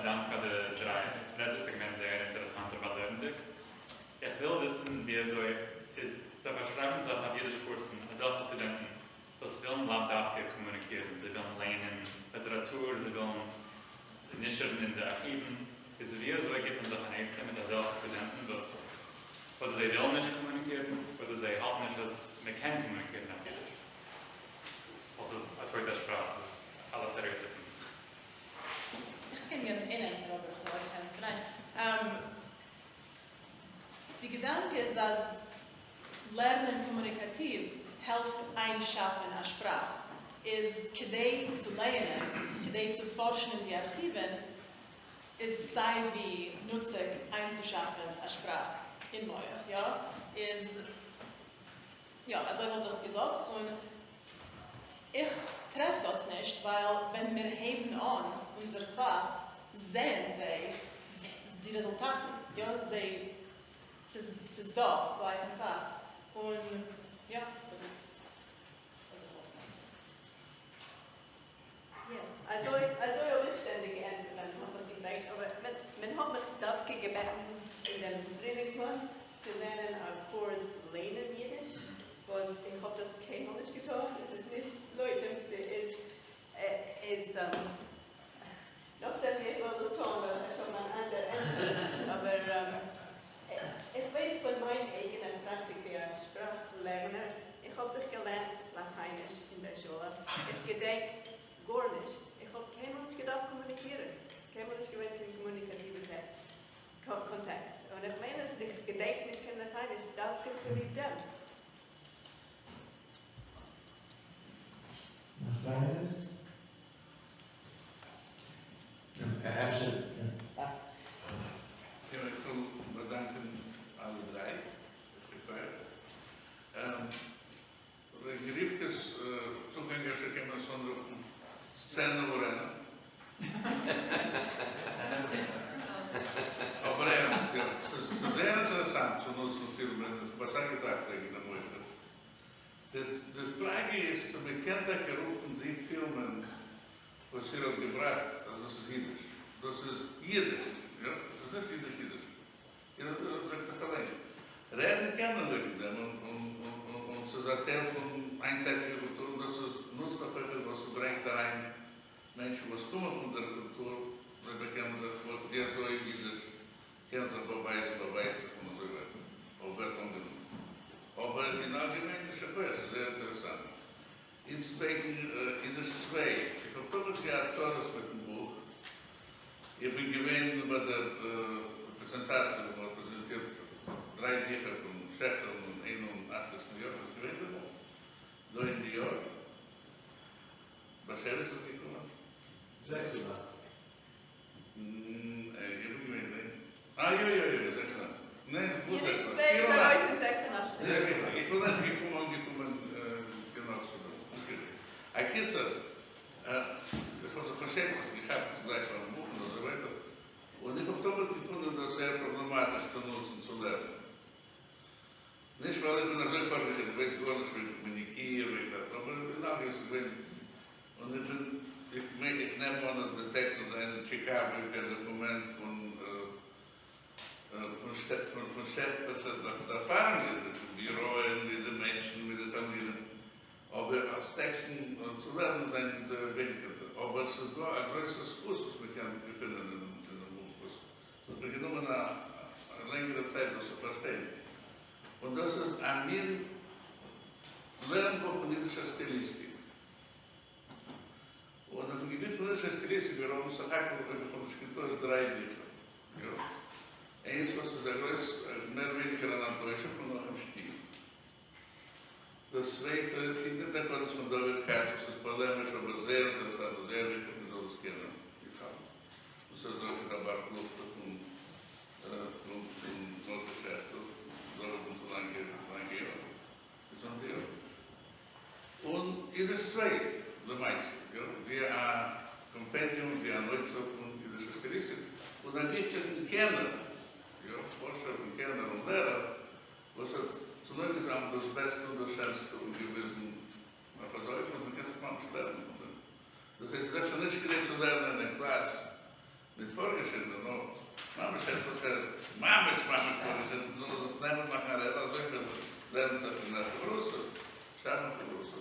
dank für die drei Segmente sehr interessant über Lernen. Ich will wissen, wie so ist, zu verschreiben sich auf Jiddisch Kursen, solche Studenten, was wollen Landafke kommunizieren, sie wollen lernen Literatur, sie wollen Nischen in den Archiven. Ist wie so gibt man sich ein Einzel mit solchen Studenten, was sie wollen nicht kommunizieren, oder sie halt nicht, was wir können kommunizieren auf Jiddisch. Was ist eine zweite Sprache, alles seriös. Ich kann mir erinnern, Robert, vielleicht. Die Gedanke ist, dass Lernen kommunikativ hilft einschaffen an Sprache. Ist, kedei zu lernen, kedei zu forschen in die Archiven, ist sei wie nutzig einzuschaffen an Sprache in Neuer. Ja? Ist, ja, also ich habe das gesagt und ich treffe das nicht, weil wenn wir heben an unsere Klasse, sehen sie die Resultate. Ja? Es ist da, gleich in Klasse. Und ja, das ist Ja, also rückständige Änderungen haben wir gemerkt, aber man hat mich dafür gebeten, in dem Frühlingsland zu lernen, auf Kurs Lernen Jiddisch. nicht getan, es ist nicht leugnet, es ist noch der Weg, wo das tun, weil ich schon mal andere aber ich weiß von meiner eigenen Praktik der Sprachlerner, ich habe sich gelernt Lateinisch in der Schule, ich gedenke gar nicht, ich habe keinmal nicht gedacht kommunizieren, keinmal nicht gewinnt in kommunikativen Kontext. Und ich meine, dass ich gedenke nicht in Lateinisch, darf ich zu lieb dem. Noch weiteres? Absolut. Ja, ich will bedanken alle drei. Geriefkes Zugänger kann man so eine Szene rennen. Aber ernst, ja, es ist sehr interessant zu nutzen Filmen, was ich gesagt habe in der Möglichkeit. Die Frage ist, wir kennen gerufen die Filme, was hier hat gebracht, also das ist Yiddish. Das ist Yiddish, ja, das ist nicht Yiddish. Ihr sagt das allein. Reden kennen wir mit dem und es ist ein Teil von einseitiger Kultur, und das ist nutzt doch heute, was bringt da rein, Menschen, was kommen von der Kultur, wir bekennen sich, was wir so Yiddish, kennen sich beweisen und so weiter. Auch wird angenommen. Aber in allgemein ist es sehr interessant. Inswegen in der Czweij. Ich habe doch ein Jahr Torres mit dem Buch. Ich bin gewesen bei der Präsentation, wo man präsentiert 3 Bücher von Schächter und 81. Jahr, was gewesen ist. So in New York. Was ist das gekommen? 86. Ich bin gewesen. Ah, ja, 86. Nein, gut. Yiddish 2 ist 1986. Ja, genau. Ich bin nicht gekommen, genau zu tun. Ein Kitzer, ich habe so verschenkt, ich habe gleich mal ein Buch und so weiter. Und ich habe doch gefunden, das sehr problematisch zu nutzen, zu lernen. Nicht, weil ich bin so vorgestellt, ich weiß gar nicht, wie Monikä, aber genau, ich bin. Und ich nehme an, dass der Text aus einem Chicago, ein Dokument von Chef, dass da erfahren wird, mit dem Büro, mit den Menschen, mit den Familien. Aber als Texten zu lernen sind weniger. Aber es ist da ein größeres Kurs, was wir finden in dem Buch. Das wir genommen eine längere Zeit, das zu verstehen. Und das ist ein Lernbuch von jüdischer Stilistik. Und auf dem Gebiet von jüdischer Stilistik, wir haben uns Heichel von der Skriptur 3 Bücher. Eins, was ist der größte, mehr weniger an Antoische und noch im Stil. Das zweite, ich nicht etwas von David Heichel, das ist polemisch, aber sehr interessant, sehr wichtig, wir sollen es kennen. Das ist durch die Barkluft und Notgeschäfte, David und so lange Jahre. Und Yiddish 2, der meiste, wie ein Kompendium, wie ein Neuzug und jüdische Stilistik. Und dann gibt es einen Kenner, Forscher und Kenner und Lehrer, was hat zunächst einmal das Beste und das Schönste und gewissen was Öuf, und man kann sich manchmal lernen. Das heißt, es ist schon nicht gerecht zu lernen in der Klasse mit Vorgeschichten, no. Mama schätzt was Mama ist Vorgeschichten, so was es nehmen nach einer Rede, also ich will lernen sich in der Bרוsse, schauen nach der Bרוsse.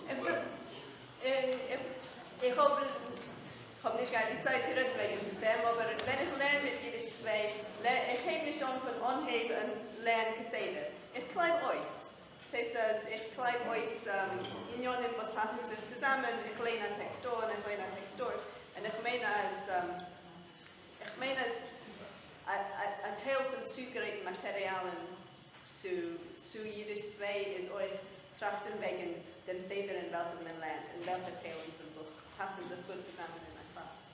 Ich habe nicht gar die Zeit zu reden wegen dem, aber wenn ich lerne mit Yiddish 2, ich habe nicht dann von Anheben und Lernen gesehen. Ich kleibe euch. Das heißt, ich kleibe euch Unionen, was passen sich zusammen, ich lerne einen Text dort, ich lerne einen Text dort. Und ich meine, ein Teil von zugerechten Materialien zu Yiddish 2 ist euch trachten wegen dem Seder, in welchem man lernt, in welcher Teil vom Buch passen sich gut zusammen in der Klasse.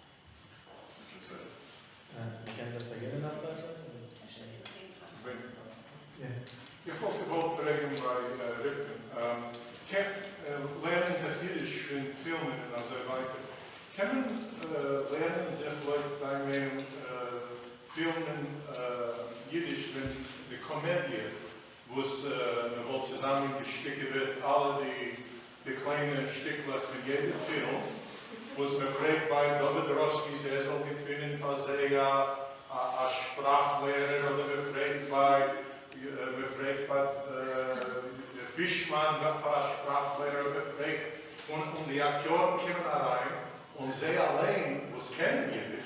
Kan dat beginnen afpassen? Ich wollte überhaupt fragen bei Rippen. Lernen sich Yiddish in Filmen und so weiter. Lernen sich Leute bei mir Filmen Yiddish mit der Komödie, wo es zusammengesteckt wird, alle die kleinen Stückchen von jedem Film, wo es mir fragt bei David Roskis, soll gefunden, was als Sprachlehrer oder mir fragt bei Fischmann, als Sprachlehrer, gekriegt. Und die Akteuren kommen rein und sie allein, was kennen Jiddisch,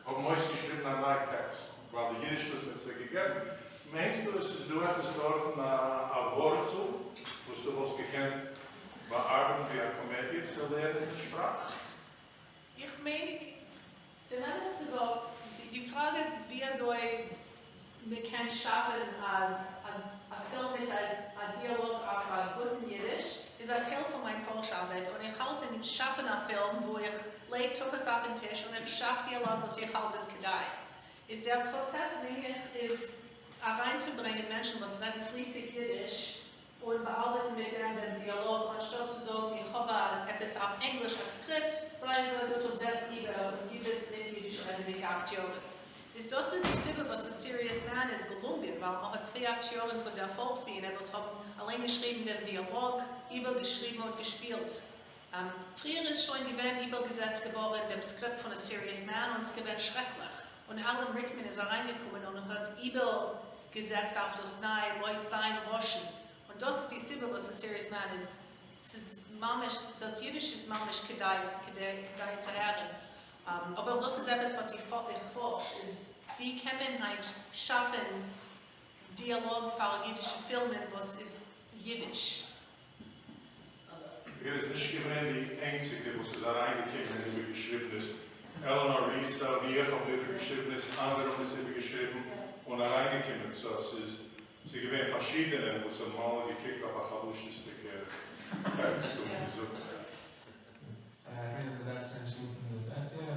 haben meist geschrieben einen neuen Text, weil der Jiddisch was mit sich gegeben. Meinst du, dass es du etwas dort eine Wurzel, was du was gekannt, bearbeiten wie eine Komödie zu lernen in der Sprache? Ich meine, der Mann ist gesagt, die Frage ist, wie soll man kann schaffen, ein Film mit einem Dialog auf einem guten Jiddisch, ist ein Teil von meiner Forschungsarbeit. Und ich halte mit Schaffen einen Film, wo ich lege Tuches auf den Tisch und ich schaffe Dialog, was ich halte, es gedeiht. Ist der Prozess, denke ich, ist reinzubringen, Menschen, was reden fließig Jiddisch und bearbeiten mit dem Dialog, anstatt zu sagen, ich habe etwas auf Englisch, ein Skript, sondern du setzt über und gibt es in Jiddisch redende Akteuren. Das ist die Sibbe, was der Serious Man ist gelungen, weil man hat 2 Akteuren von der Volksbühne, die haben allein geschrieben, den Dialog, übergeschrieben und gespielt. Früher ist schon übergesetzt geworden, dem Skript von der Serious Man, und es gewinnt schrecklich. Und Alan Rickman ist reingekommen und hat übergesetzt auf das Neue, Leute sein, loschen. Und das ist die Sibbe, was der Serious Man ist. Das Jiddisch ist mamisch gedeiht zu hören. Aber das ist etwas, was ich forsche, ist, wie kann man halt schaffen, Dialog für jiddische Filme, was ist Jiddisch. Ist nicht gewesen die einzige, was es da reingekommen ist, übergeschrieben ist. Eleanor Risa, wie ich auch übergeschrieben ist, andere haben es übergeschrieben und reingekommen. So, sie gewesen verschiedene, wo sie mal gekickt auf eine Chaluschistische Text und so. Ich will jetzt dazu entschließen, das Essay,